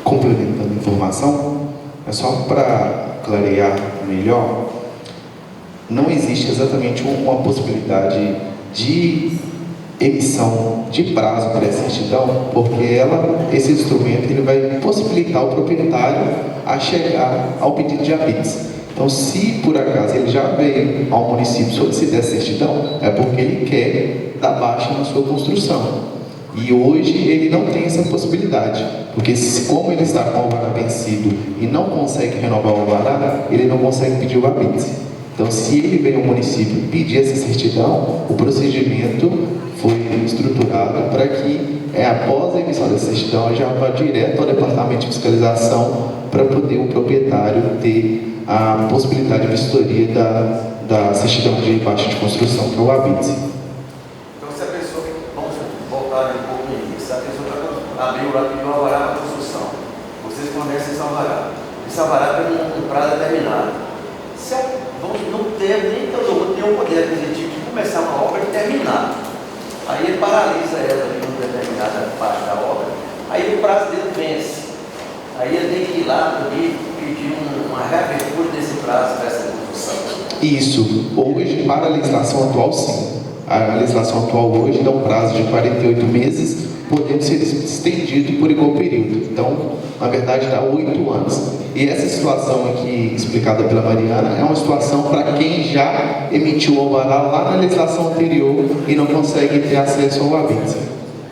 Complementando a informação, é só para clarear melhor, não existe exatamente uma possibilidade de emissão de prazo para essa certidão, porque esse instrumento ele vai possibilitar o proprietário a chegar ao pedido de habites. Então, se por acaso ele já veio ao município solicitar essa certidão, é porque ele quer dar baixa na sua construção. E hoje ele não tem essa possibilidade, porque como ele está com o alvará vencido e não consegue renovar o alvará, ele não consegue pedir o habite. Então, se ele veio ao município pedir essa certidão, o procedimento foi estruturado para que, após a emissão dessa certidão, já vá direto ao departamento de fiscalização para poder o proprietário ter a possibilidade de vistoria da certidão de baixa de construção, que é o habite. Então, se a pessoa, vamos voltar um pouco no início, se a pessoa abriu lá pediu um alvará para construção, vocês fornecem esse alvará. Esse alvará tem um prazo determinado. Se não ter nem todo mundo tem um poder aquisitivo de começar uma obra e terminar. Aí ele paralisa ela em uma determinada parte da obra, aí o prazo dele vence. Aí ele tem que ir lá pedir uma reabertura desse prazo dessa construção. Isso. Hoje, para a legislação atual, sim. A legislação atual hoje dá um prazo de 48 meses, podendo ser estendido por igual período. Então, na verdade, dá 8 anos. E essa situação aqui, explicada pela Mariana, é uma situação para quem já emitiu o alvará lá na legislação anterior e não consegue ter acesso ao habite.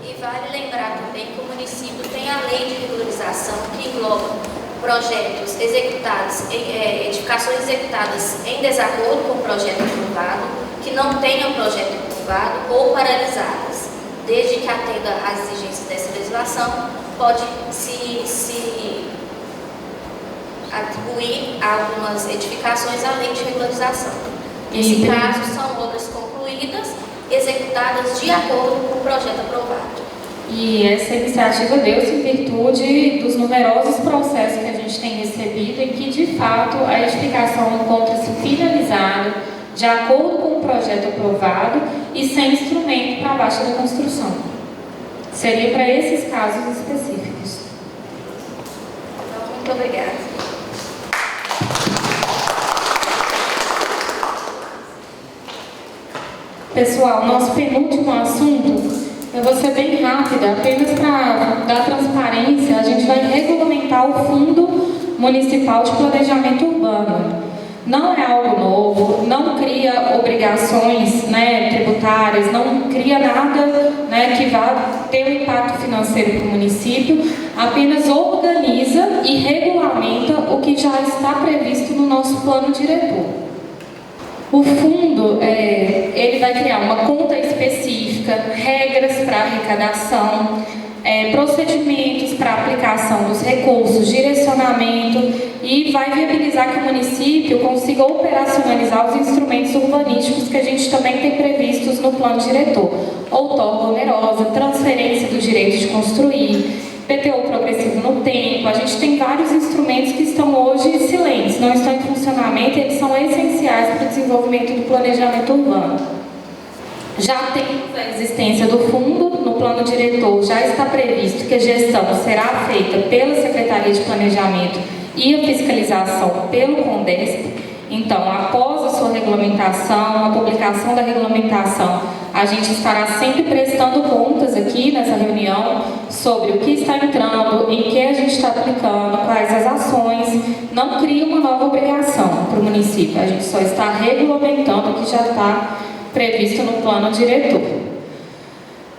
E vale lembrar também que o município tem a lei de regularização que engloba projetos executados, edificações executadas em desacordo com o projeto aprovado, que não tenham projeto aprovado ou paralisadas. Desde que atenda às exigências dessa legislação, pode se atribuir a algumas edificações à lei de regularização. Nesse caso, são obras concluídas, executadas de acordo com o projeto aprovado. E essa iniciativa deu-se em virtude dos numerosos processos que a gente tem recebido em que, de fato, a edificação encontra-se finalizada, de acordo com o projeto aprovado e sem instrumento para a baixa da construção. Seria para esses casos específicos. Muito obrigada. Pessoal, nosso penúltimo assunto, eu vou ser bem rápida, apenas para dar transparência, a gente vai regulamentar o Fundo Municipal de Planejamento Urbano. Não é algo novo, não cria obrigações, tributárias, não cria nada, que vá ter um impacto financeiro para o município, apenas organiza e regulamenta o que já está previsto no nosso plano diretor. O fundo, ele vai criar uma conta específica, regras para arrecadação, procedimentos para aplicação dos recursos, direcionamento, e vai viabilizar que o município consiga operacionalizar os instrumentos urbanísticos que a gente também tem previstos no plano diretor. Outorga onerosa, transferência do direito de construir, PTU progressivo no tempo. A gente tem vários instrumentos que estão hoje silentes, não estão em funcionamento, e eles são essenciais para o desenvolvimento do planejamento urbano. Já temos a existência do fundo, no plano diretor já está previsto que a gestão será feita pela Secretaria de Planejamento e a fiscalização pelo CONDESP. Então, após a sua regulamentação, a publicação da regulamentação, a gente estará sempre prestando contas aqui nessa reunião sobre o que está entrando, em que a gente está aplicando, quais as ações. Não cria uma nova obrigação para o município, a gente só está regulamentando o que já está previsto no plano diretor.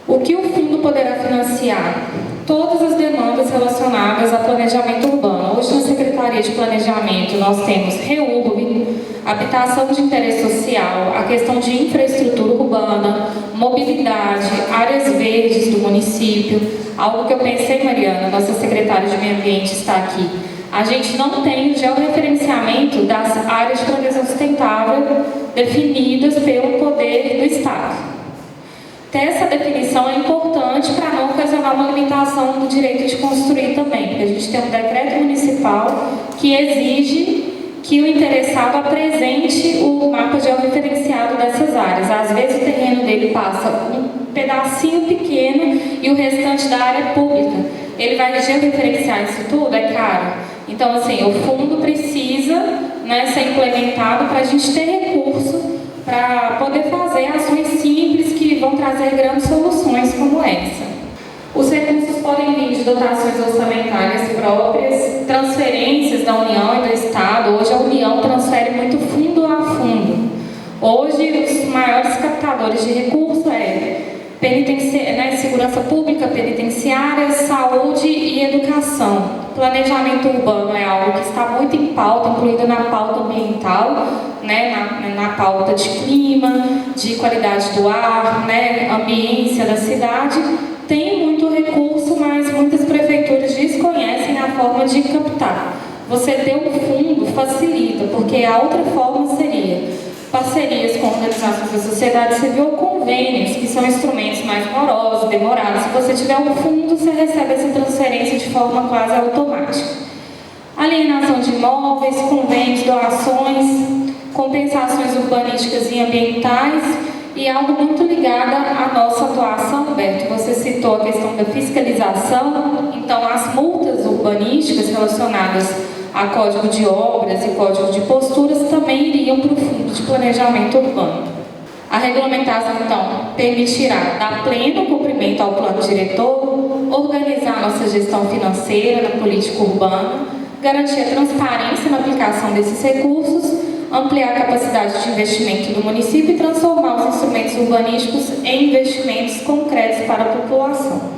O que o fundo poderá financiar? Todas as demandas relacionadas a planejamento urbano. Hoje, na Secretaria de Planejamento, nós temos REURB, habitação de interesse social, a questão de infraestrutura urbana, mobilidade, áreas verdes do município. Algo que eu pensei, Mariana, nossa secretária de Meio Ambiente está aqui. A gente não tem o georreferenciamento das áreas de proteção sustentável definidas pelo poder do Estado. Ter essa definição é importante para não ocasionar uma limitação do direito de construir também, porque a gente tem um decreto municipal que exige que o interessado apresente o mapa georreferenciado dessas áreas. Às vezes o terreno dele passa um pedacinho pequeno e o restante da área é pública. Ele vai georreferenciar isso tudo? É caro. Então, assim, o fundo precisa ser implementado para a gente ter recurso para poder fazer ações simples que vão trazer grandes soluções como essa. Os recursos podem vir de dotações orçamentárias próprias, transferências da União e do Estado. Hoje a União transfere muito fundo a fundo. Hoje os maiores captadores de recursos segurança pública, penitenciária, saúde e educação. Planejamento urbano é algo que está muito em pauta, incluído na pauta ambiental, na pauta de clima, de qualidade do ar, ambiência da cidade. Tem muito recurso, mas muitas prefeituras desconhecem a forma de captar. Você ter um fundo facilita, porque a outra forma seria parcerias com organizações da sociedade civil ou convênios, que são instrumentos mais morosos, demorados. Se você tiver um fundo, você recebe essa transferência de forma quase automática. Alienação de imóveis, convênios, doações, compensações urbanísticas e ambientais, e algo muito ligado à nossa atuação, Humberto. Você citou a questão da fiscalização, então as multas urbanísticas relacionadas a Código de Obras e Código de Posturas também iriam para o Fundo de Planejamento Urbano. A regulamentação, então, permitirá dar pleno cumprimento ao plano diretor, organizar nossa gestão financeira na política urbana, garantir a transparência na aplicação desses recursos, ampliar a capacidade de investimento do município e transformar os instrumentos urbanísticos em investimentos concretos para a população.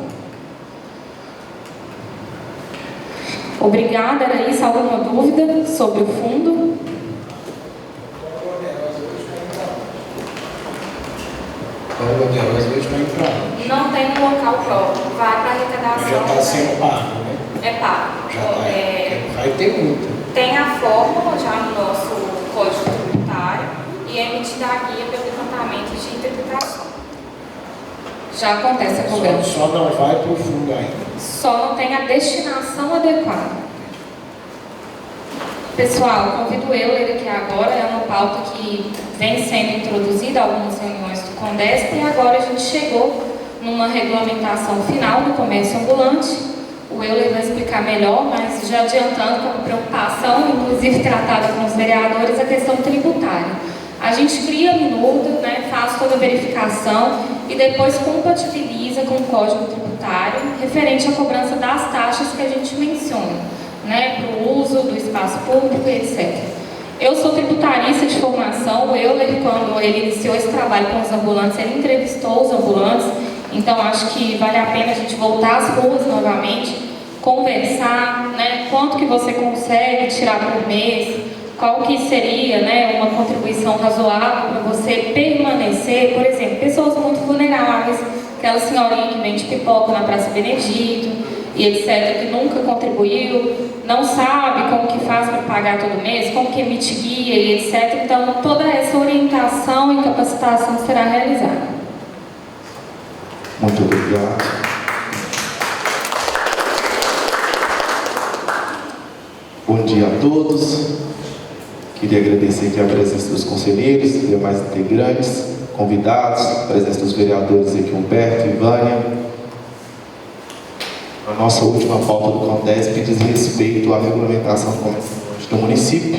Obrigada, era isso? Alguma dúvida sobre o fundo? Não tem um local próprio, vai para arrecadação. Já está sendo pago, né? É pago. Já vai ter multa. Tem a fórmula já no nosso Código Tributário e é emitida a guia pelo levantamento de tributação. já acontece a cobrança. Só não vai para o fundo ainda. Só não tem a destinação adequada. Pessoal, convido eu, ele aqui agora, é uma pauta que vem sendo introduzida em algumas reuniões do CONDESP e agora a gente chegou numa regulamentação final do comércio ambulante. O Euler vai explicar melhor, mas já adiantando como preocupação, inclusive tratada com os vereadores, a questão tributária. A gente cria a minuta, né, faz toda a verificação e depois compatibiliza com o Código Tributário referente à cobrança das taxas que a gente menciona, né, para o uso do espaço público e etc. Eu sou tributarista de formação. O Euler, quando ele iniciou esse trabalho com os ambulantes, ele entrevistou os ambulantes, então acho que vale a pena a gente voltar às ruas novamente, conversar, né, quanto que você consegue tirar por mês, qual que seria, né, uma contribuição razoável para você permanecer. Por exemplo, pessoas muito vulneráveis, aquela senhorinha que vende pipoca na Praça Benedito e etc., que nunca contribuiu, não sabe como que faz para pagar todo mês, como que emite guia e etc. Então, toda essa orientação e capacitação será realizada. Muito obrigado. Bom dia a todos. Queria agradecer aqui a presença dos conselheiros, demais integrantes, convidados, a presença dos vereadores aqui, Humberto e Vânia. A nossa última pauta do CONDESP diz respeito à regulamentação do comércio do município.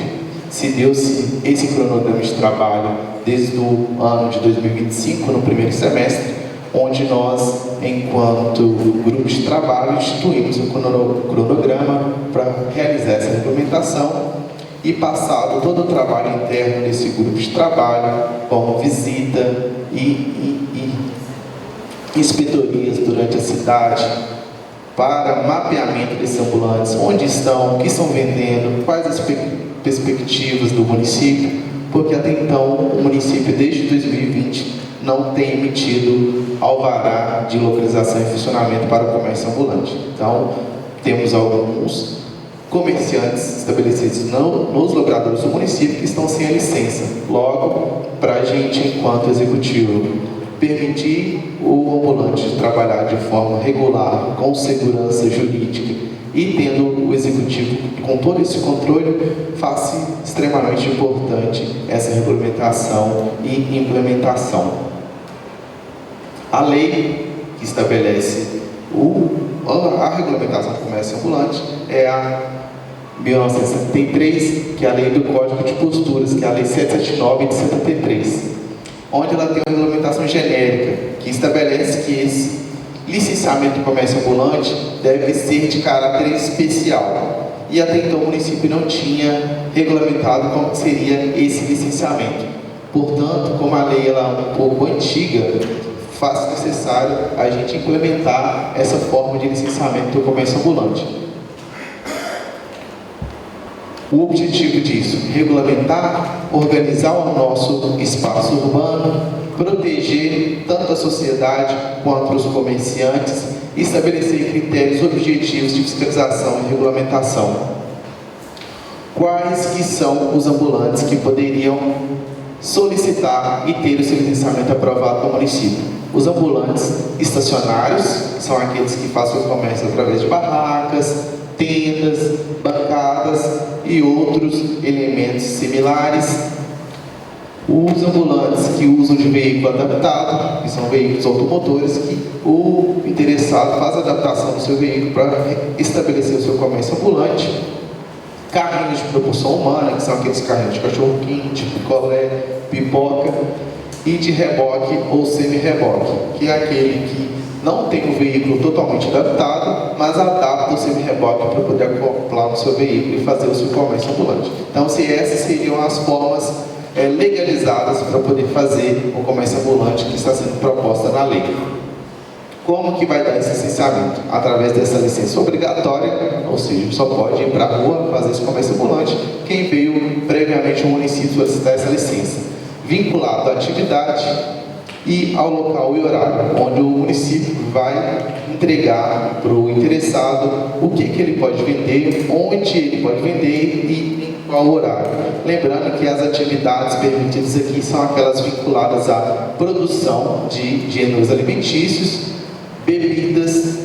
Se deu-se esse cronograma de trabalho desde o ano de 2025, no primeiro semestre, onde nós, enquanto grupo de trabalho, instituímos um cronograma para realizar essa regulamentação e passado todo o trabalho interno desse grupo de trabalho, como visita e inspetorias durante a cidade, para mapeamento desses ambulantes, onde estão, o que estão vendendo, quais as perspectivas do município, porque até então o município, desde 2020, não tem emitido alvará de localização e funcionamento para o comércio ambulante. Então, temos alguns comerciantes estabelecidos nos logradouros do município que estão sem a licença. Logo, para a gente, enquanto executivo, permitir o ambulante trabalhar de forma regular, com segurança jurídica e tendo o executivo com todo esse controle, faz extremamente importante essa regulamentação e implementação. A lei que estabelece a regulamentação do comércio ambulante é a 1973, que é a lei do Código de Posturas, que é a lei 779 de 73, onde ela tem uma regulamentação genérica que estabelece que esse licenciamento do comércio ambulante deve ser de caráter especial. E até então o município não tinha regulamentado como seria esse licenciamento. Portanto, como a lei ela é um pouco antiga, faz necessário a gente implementar essa forma de licenciamento do comércio ambulante. O objetivo disso, regulamentar, organizar o nosso espaço urbano, proteger tanto a sociedade quanto os comerciantes e estabelecer critérios objetivos de fiscalização e regulamentação. Quais que são os ambulantes que poderiam solicitar e ter o seu licenciamento aprovado no município? Os ambulantes estacionários são aqueles que fazem o comércio através de barracas, tendas, bancadas e outros elementos similares. Os ambulantes que usam de veículo adaptado, que são veículos automotores, que o interessado faz a adaptação do seu veículo para estabelecer o seu comércio ambulante. Carrinhos de propulsão humana, que são aqueles carrinhos de cachorro-quente, picolé, pipoca, e de reboque ou semi-reboque, que é aquele que não tem um veículo totalmente adaptado, mas adapta o semi-reboque para poder acoplar no seu veículo e fazer o seu comércio ambulante. Então, se essas seriam as formas legalizadas para poder fazer o comércio ambulante que está sendo proposta na lei. Como que vai dar esse licenciamento? Através dessa licença obrigatória, ou seja, só pode ir para a rua fazer esse comércio ambulante quem veio previamente ao município solicitar essa licença, vinculado à atividade e ao local e horário, onde o município vai entregar para o interessado o que ele pode vender, onde ele pode vender e em ao horário. Lembrando que as atividades permitidas aqui são aquelas vinculadas à produção de gêneros alimentícios, bebidas,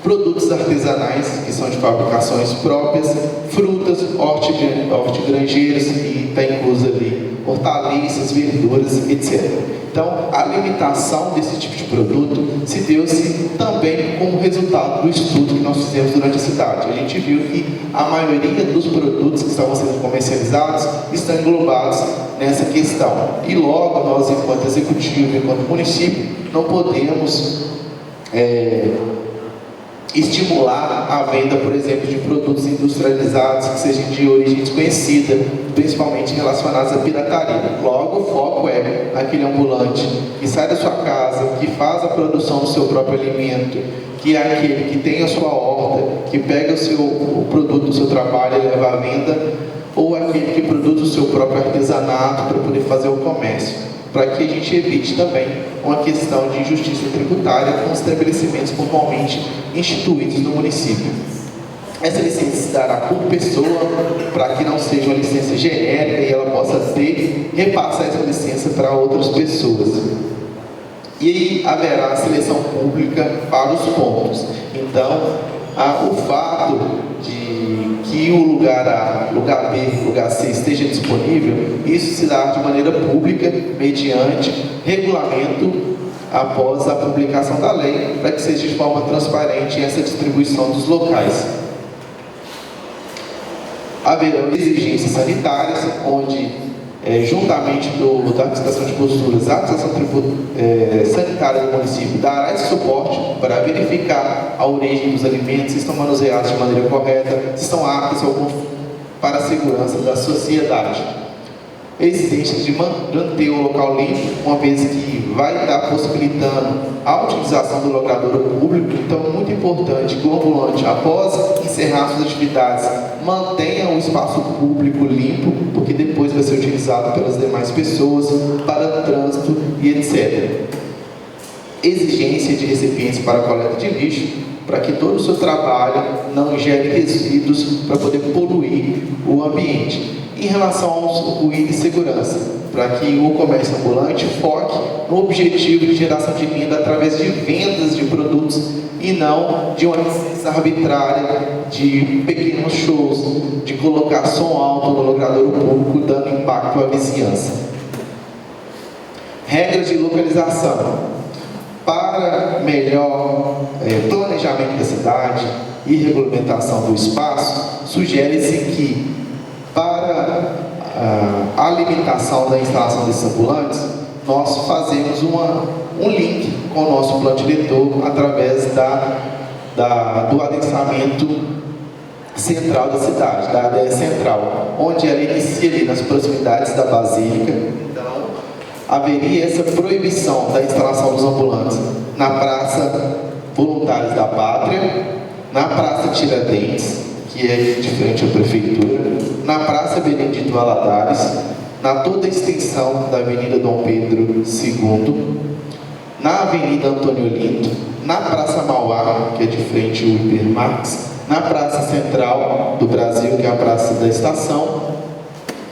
produtos artesanais, que são de fabricações próprias, frutas, hortigranjeiros, e está incluso ali hortaliças, verduras, etc. Então, a limitação desse tipo de produto se deu-se também como resultado do estudo que nós fizemos durante a cidade. A gente viu que a maioria dos produtos que estavam sendo comercializados estão englobados nessa questão. E logo, nós, enquanto executivo, enquanto município, não podemos estimular a venda, por exemplo, de produtos industrializados que sejam de origem desconhecida, principalmente relacionados à pirataria. Logo, o foco é naquele ambulante que sai da sua casa, que faz a produção do seu próprio alimento, que é aquele que tem a sua horta, que pega o produto do seu trabalho e leva à venda, ou aquele que produz o seu próprio artesanato para poder fazer o comércio, para que a gente evite também uma questão de injustiça tributária com os estabelecimentos formalmente instituídos no município. Essa licença se dará por pessoa, para que não seja uma licença genérica e ela possa repassar essa licença para outras pessoas. E aí haverá seleção pública para os pontos. Então, o fato de que o lugar A, lugar B, lugar C esteja disponível, isso se dá de maneira pública, mediante regulamento, após a publicação da lei, para que seja de forma transparente essa distribuição dos locais. Haverão exigências sanitárias, onde, juntamente da administração de posturas, a administração sanitária do município dará esse suporte para verificar a origem dos alimentos, se estão manuseados de maneira correta, se estão aptos para a segurança da sociedade. Exigência de manter o local limpo, uma vez que vai estar possibilitando a utilização do logradouro público. Então, é muito importante que o ambulante, após encerrar suas atividades, mantenha o espaço público limpo, porque depois vai ser utilizado pelas demais pessoas para trânsito e etc. Exigência de recipientes para coleta de lixo, para que todo o seu trabalho não gere resíduos para poder poluir o ambiente. Em relação ao ruído e segurança, para que o comércio ambulante foque no objetivo de geração de renda através de vendas de produtos e não de uma licença arbitrária de pequenos shows, de colocar som alto no logradouro público, dando impacto à vizinhança. Regras de localização. Para melhor planejamento da cidade e regulamentação do espaço, sugere-se que, para a limitação da instalação desses ambulantes, nós fazemos um link com o nosso plano diretor através do adensamento central da cidade, da ADS central, onde ela inicia ali nas proximidades da Basílica. Então, haveria essa proibição da instalação dos ambulantes na Praça Voluntários da Pátria, na Praça Tiradentes, que é de frente à Prefeitura, na Praça Benedito Valadares, na toda a extensão da Avenida Dom Pedro II, na Avenida Antônio Olinto, na Praça Mauá, que é de frente ao Hipermax, na Praça Central do Brasil, que é a Praça da Estação,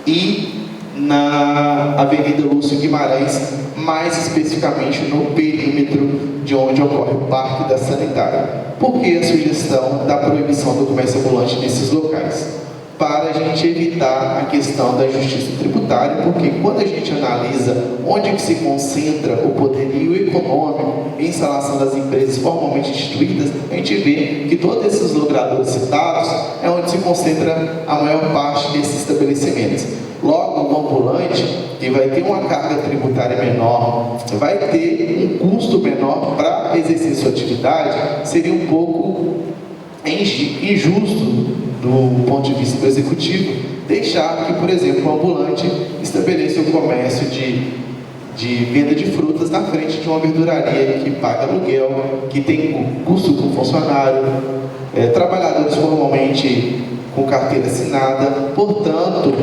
e na Avenida Lúcio Guimarães, mais especificamente no perímetro de onde ocorre o Parque da Sanitária. Por que a sugestão da proibição do comércio ambulante nesses locais? Para a gente evitar a questão da justiça tributária, porque quando a gente analisa onde que se concentra o poderio econômico e instalação das empresas formalmente instituídas, a gente vê que todos esses logradouros citados é onde se concentra a maior parte desses estabelecimentos. Logo, o ambulante, que vai ter uma carga tributária menor, vai ter um custo menor para exercer sua atividade, seria um pouco injusto do ponto de vista do executivo deixar que, por exemplo, o ambulante estabeleça o comércio de venda de frutas na frente de uma verduraria que paga aluguel, que tem custo com funcionário, trabalhadores formalmente com carteira assinada. Portanto,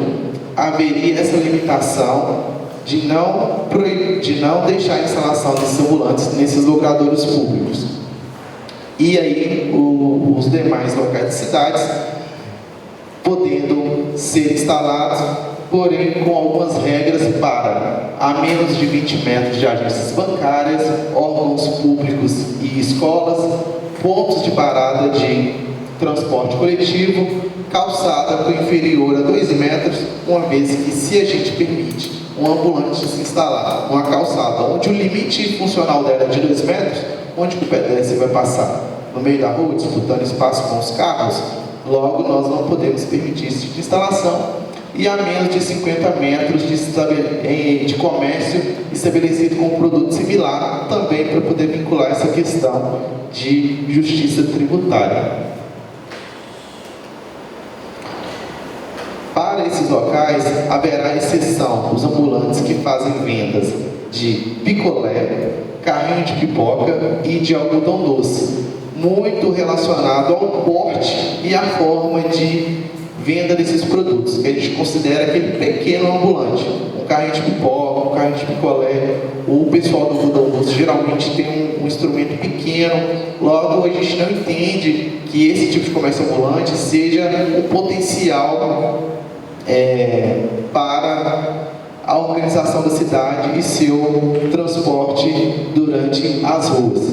haveria essa limitação de não deixar a instalação desses ambulantes nesses logradouros públicos. E aí, os demais locais de cidades podendo ser instalados, porém com algumas regras para a menos de 20 metros de agências bancárias, órgãos públicos e escolas, pontos de parada de transporte coletivo, calçada com inferior a 2 metros, uma vez que se a gente permite um ambulante se instalar numa calçada onde o limite funcional dela é de 2 metros, onde o pedestre vai passar? No meio da rua, disputando espaço com os carros, logo nós não podemos permitir esse tipo de instalação, e a menos de 50 metros de comércio estabelecido com um produto similar, também para poder vincular essa questão de justiça tributária. Para esses locais, haverá exceção os ambulantes que fazem vendas de picolé, carrinho de pipoca e de algodão doce, muito relacionado ao porte e à forma de venda desses produtos, que a gente considera aquele pequeno ambulante, um carrinho de pipoca, um carrinho de picolé. O pessoal do algodão doce geralmente tem um instrumento pequeno, logo a gente não entende que esse tipo de comércio ambulante seja um potencial para a organização da cidade e seu transporte durante as ruas.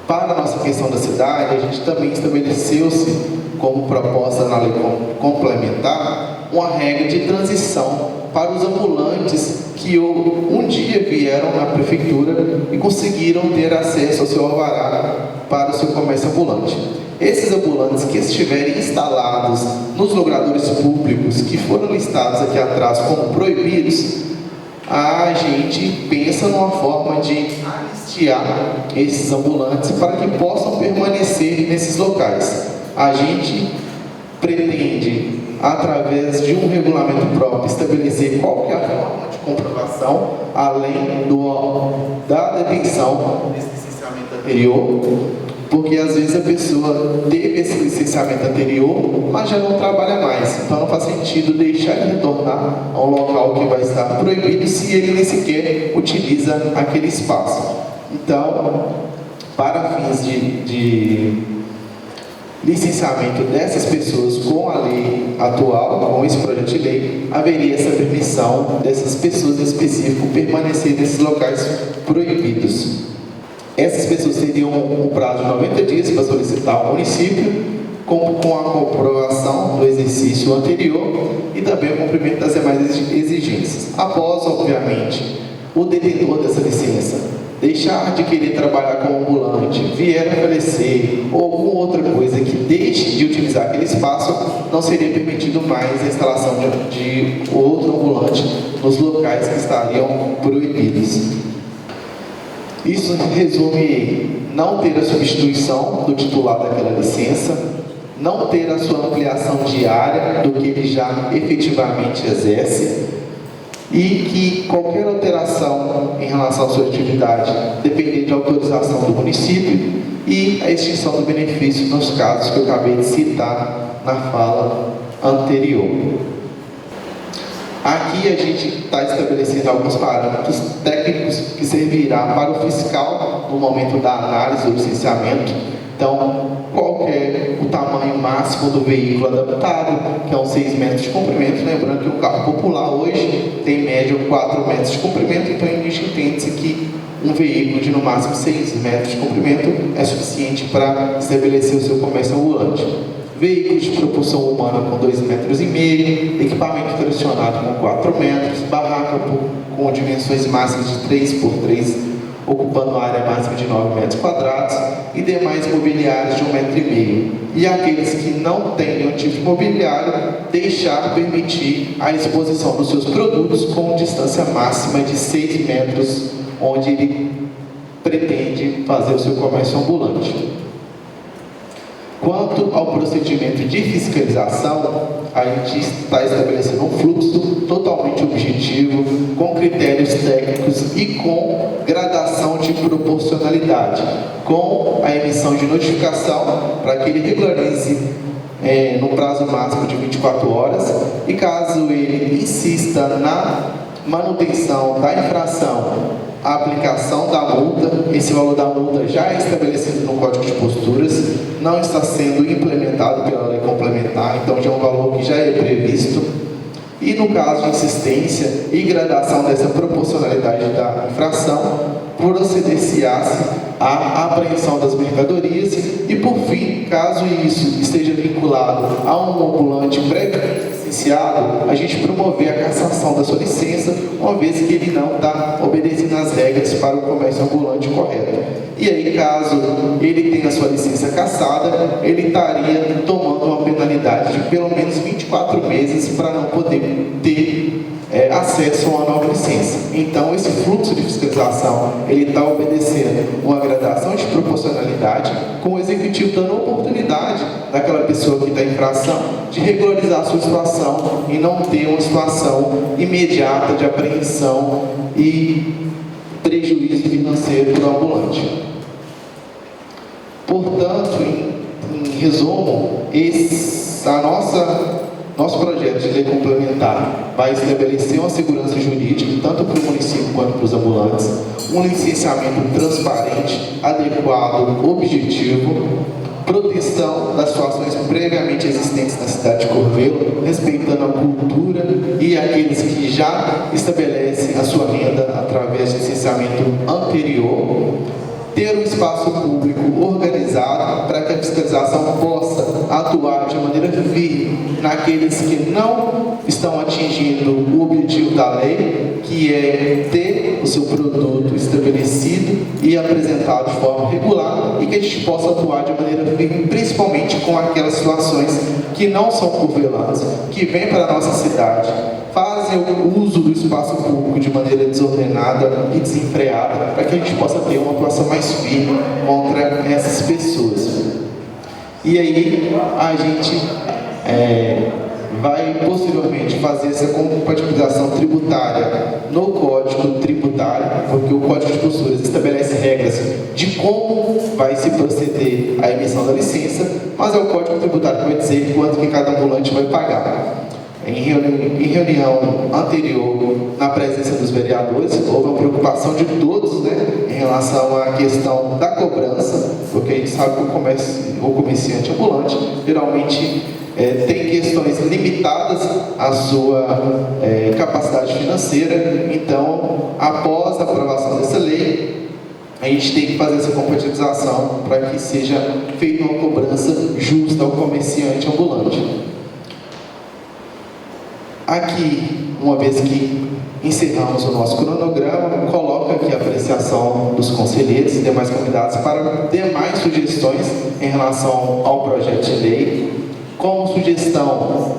Para a nossa questão da cidade, a gente também estabeleceu-se como proposta na lei complementar uma regra de transição para os ambulantes que um dia vieram na prefeitura e conseguiram ter acesso ao seu alvará para o seu comércio ambulante. Esses ambulantes que estiverem instalados nos logradouros públicos que foram listados aqui atrás como proibidos, a gente pensa numa forma de anistiar esses ambulantes para que possam permanecer nesses locais. A gente pretende, através de um regulamento próprio, estabelecer qual que é a forma de comprovação, além da detenção desse licenciamento anterior, porque às vezes a pessoa teve esse licenciamento anterior, mas já não trabalha mais. Então não faz sentido deixar ele retornar a um local que vai estar proibido se ele nem sequer utiliza aquele espaço. Então, para fins de licenciamento dessas pessoas com a lei atual, com esse projeto de lei, haveria essa permissão dessas pessoas em específico permanecer nesses locais proibidos. Essas pessoas teriam um prazo de 90 dias para solicitar ao município, com a comprovação do exercício anterior e também o cumprimento das demais exigências. Após, obviamente, o detentor dessa licença deixar de querer trabalhar como ambulante, vier a falecer ou alguma outra coisa que deixe de utilizar aquele espaço, não seria permitido mais a instalação de outro ambulante nos locais que estariam proibidos. Isso resume não ter a substituição do titular daquela licença, não ter a sua ampliação diária do que ele já efetivamente exerce e que qualquer alteração em relação à sua atividade depender de autorização do município e a extinção do benefício nos casos que eu acabei de citar na fala anterior. Aqui a gente está estabelecendo alguns parâmetros técnicos que servirá para o fiscal no momento da análise do licenciamento. Então, qual é o tamanho máximo do veículo adaptado, que é uns 6 metros de comprimento. Lembrando que o carro popular hoje tem em média 4 metros de comprimento, então entende-se que um veículo de no máximo 6 metros de comprimento é suficiente para estabelecer o seu comércio ambulante. Veículos de propulsão humana com 2,5 metros, equipamento tracionado com 4 metros, barraca com dimensões máximas de 3 por 3, ocupando área máxima de 9 metros quadrados e demais mobiliários de 1,5 metro. E aqueles que não têm nenhum tipo de mobiliário, permitir a exposição dos seus produtos com distância máxima de 6 metros, onde ele pretende fazer o seu comércio ambulante. Quanto ao procedimento de fiscalização, a gente está estabelecendo um fluxo totalmente objetivo, com critérios técnicos e com gradação de proporcionalidade, com a emissão de notificação para que ele regularize no prazo máximo de 24 horas e caso ele insista na manutenção da infração a aplicação da multa. Esse valor da multa já é estabelecido no Código de Posturas, não está sendo implementado pela lei complementar, então já é um valor que já é previsto. E no caso de insistência e gradação dessa proporcionalidade da infração, proceder-se-á a apreensão das mercadorias e, por fim, caso isso esteja vinculado a um ambulante previamente licenciado, a gente promover a cassação da sua licença, uma vez que ele não está obedecendo às regras para o comércio ambulante correto. E aí, caso ele tenha a sua licença cassada, ele estaria tomando uma penalidade de pelo menos 24 meses para não poder ter acesso a uma nova licença. Então, esse fluxo de fiscalização, ele está obedecendo uma gradação de proporcionalidade, com o executivo dando oportunidade daquela pessoa que está em infração de regularizar a sua situação e não ter uma situação imediata de apreensão e prejuízo financeiro do ambulante. Portanto, em resumo, nosso projeto de lei complementar vai estabelecer uma segurança jurídica, tanto para o município quanto para os ambulantes, um licenciamento transparente, adequado, objetivo, proteção das situações previamente existentes na cidade de Corvelo, respeitando a cultura e aqueles que já estabelecem a sua renda através de licenciamento anterior, ter um espaço público organizado para que a fiscalização possa atuar de maneira firme naqueles que não estão atingindo o objetivo da lei, que é ter o seu produto estabelecido e apresentado de forma regular, e que a gente possa atuar de maneira firme, principalmente com aquelas situações que não são curvelanas, que vêm para a nossa cidade, fazem o uso do espaço público de maneira desordenada e desenfreada, para que a gente possa ter uma atuação mais firme contra essas pessoas. E aí a gente vai posteriormente fazer essa compatibilização tributária no Código Tributário, porque o Código de Posturas estabelece regras de como vai se proceder a emissão da licença, mas é o Código Tributário que vai dizer quanto que cada ambulante vai pagar. Em reunião anterior, na presença dos vereadores, houve uma preocupação de todos, em relação à questão da cobrança, porque a gente sabe que o comerciante ambulante geralmente tem questões limitadas à sua capacidade financeira. Então, após a aprovação dessa lei, a gente tem que fazer essa compatibilização para que seja feita uma cobrança justa ao comerciante ambulante. Aqui, uma vez que encerramos o nosso cronograma, coloca aqui a apreciação dos conselheiros e demais convidados para demais sugestões em relação ao projeto de lei, como sugestão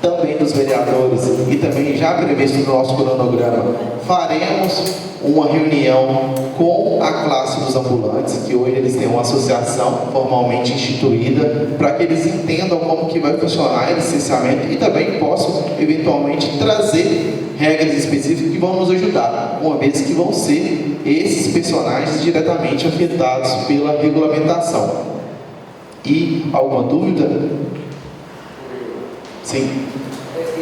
também dos vereadores e também já previsto no nosso cronograma, faremos uma reunião com a classe dos ambulantes, que hoje eles têm uma associação formalmente instituída, para que eles entendam como que vai funcionar esse licenciamento e também possam, eventualmente, trazer regras específicas que vão nos ajudar, uma vez que vão ser esses personagens diretamente afetados pela regulamentação. E alguma dúvida? Sim.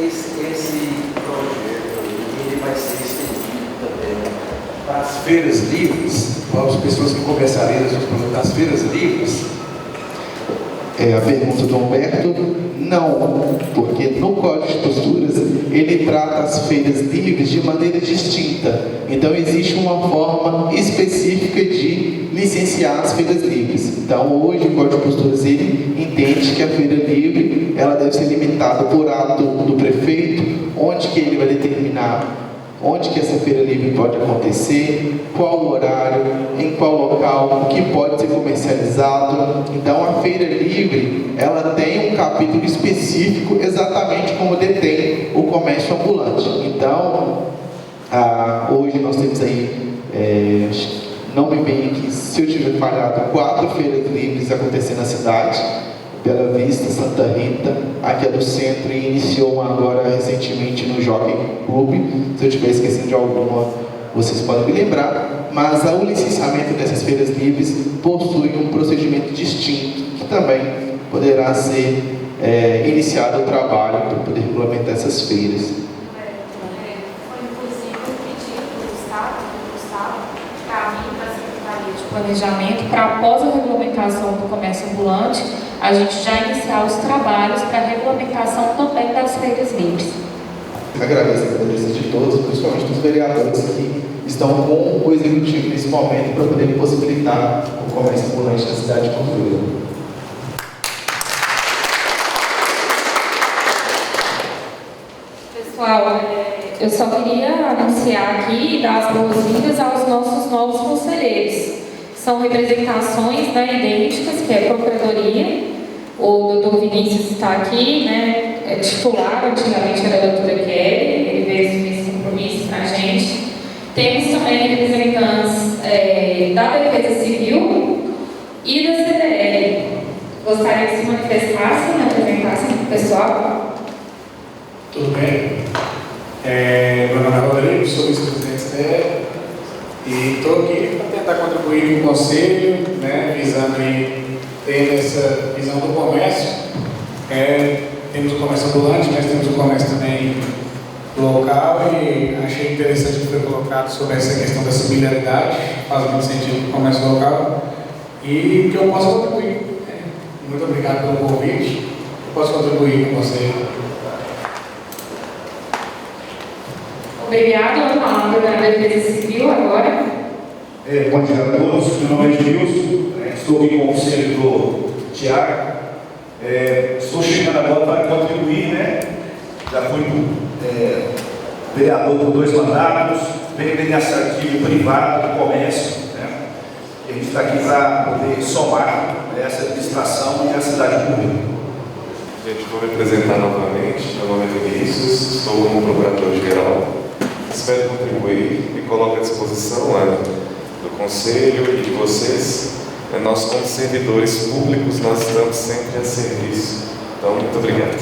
Esse projeto ele vai ser estendido também para as feiras livres, para as pessoas que comercializam os produtos das feiras livres? A pergunta do Humberto, não, porque no Código de Posturas ele trata as feiras livres de maneira distinta. Então existe uma forma específica de licenciar as feiras livres. Então hoje o Código de Posturas ele entende que a feira livre ela deve ser limitada por ato do prefeito, onde que ele vai determinar onde que essa feira livre pode acontecer, qual o horário, em qual local, o que pode ser comercializado. Então a feira livre ela tem um capítulo específico exatamente como detém o comércio ambulante. Então hoje nós temos aí, não me vem aqui, se eu tiver falhado, 4 feiras livres acontecendo na cidade: Bela Vista, Santa Rita, aqui é do centro, e iniciou uma agora recentemente no Jockey Club. Se eu estiver esquecendo de alguma, vocês podem me lembrar. Mas o licenciamento dessas feiras livres possui um procedimento distinto, que também poderá ser iniciado o trabalho para poder regulamentar essas feiras. Foi inclusive um pedido do Estado planejamento para, após a regulamentação do comércio ambulante, a gente já iniciar os trabalhos para a regulamentação também das feiras livres. Agradeço a presença de todos, principalmente dos vereadores que estão com o executivo nesse momento para poder possibilitar o comércio ambulante da cidade de Construída. Pessoal, eu só queria anunciar aqui e dar as boas-vindas aos nossos novos conselheiros. São representações, né, idênticas, que é a Procuradoria. O doutor Vinícius está aqui, né, é titular, antigamente era a doutora Kelly, ele veio assumir esse compromisso para a gente. Temos também representantes da Defesa Civil e da CDL. Gostaria que se manifestassem, apresentassem para o pessoal. Tudo bem? Meu nome é Rodrigo, sou vice-presidente e estou aqui para tentar contribuir com o conselho, né, visando aí ter essa visão do comércio. Temos o comércio ambulante, mas temos o comércio também local e achei interessante que foi colocado sobre essa questão da similaridade, faz muito sentido para o comércio local e que eu possa contribuir. Muito obrigado pelo convite, eu posso contribuir com você. Obrigada, a palavra da Defesa Civil agora. Bom dia a todos, meu nome é Gilson, estou aqui com o servidor Tiago. Estou chegando agora para contribuir, né? Já fui vereador por 2 mandatos, venho da iniciativa privada do comércio, né? E a gente está aqui para poder somar essa administração e a cidade pública. Gente, vou me apresentar novamente. Meu nome é Vinícius, estou como procurador-geral. Espero contribuir e coloco à disposição do Conselho e de vocês. Nós, como servidores públicos, nós estamos sempre a serviço. Então, muito obrigado.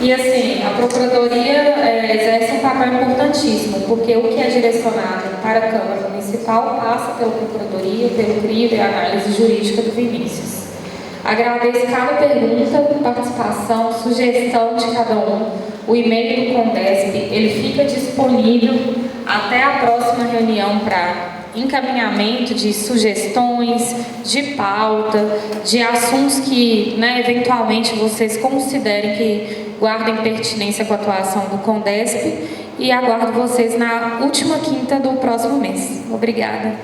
E assim, a Procuradoria exerce um papel importantíssimo, porque o que é direcionado para a Câmara Municipal passa pela Procuradoria, pelo crivo e a análise jurídica do Vinícius. Agradeço cada pergunta, participação, sugestão de cada um. O e-mail do Condesp, ele fica disponível até a próxima reunião para encaminhamento de sugestões, de pauta, de assuntos que, né, eventualmente vocês considerem que guardem pertinência com a atuação do Condesp, e aguardo vocês na última quinta do próximo mês. Obrigada.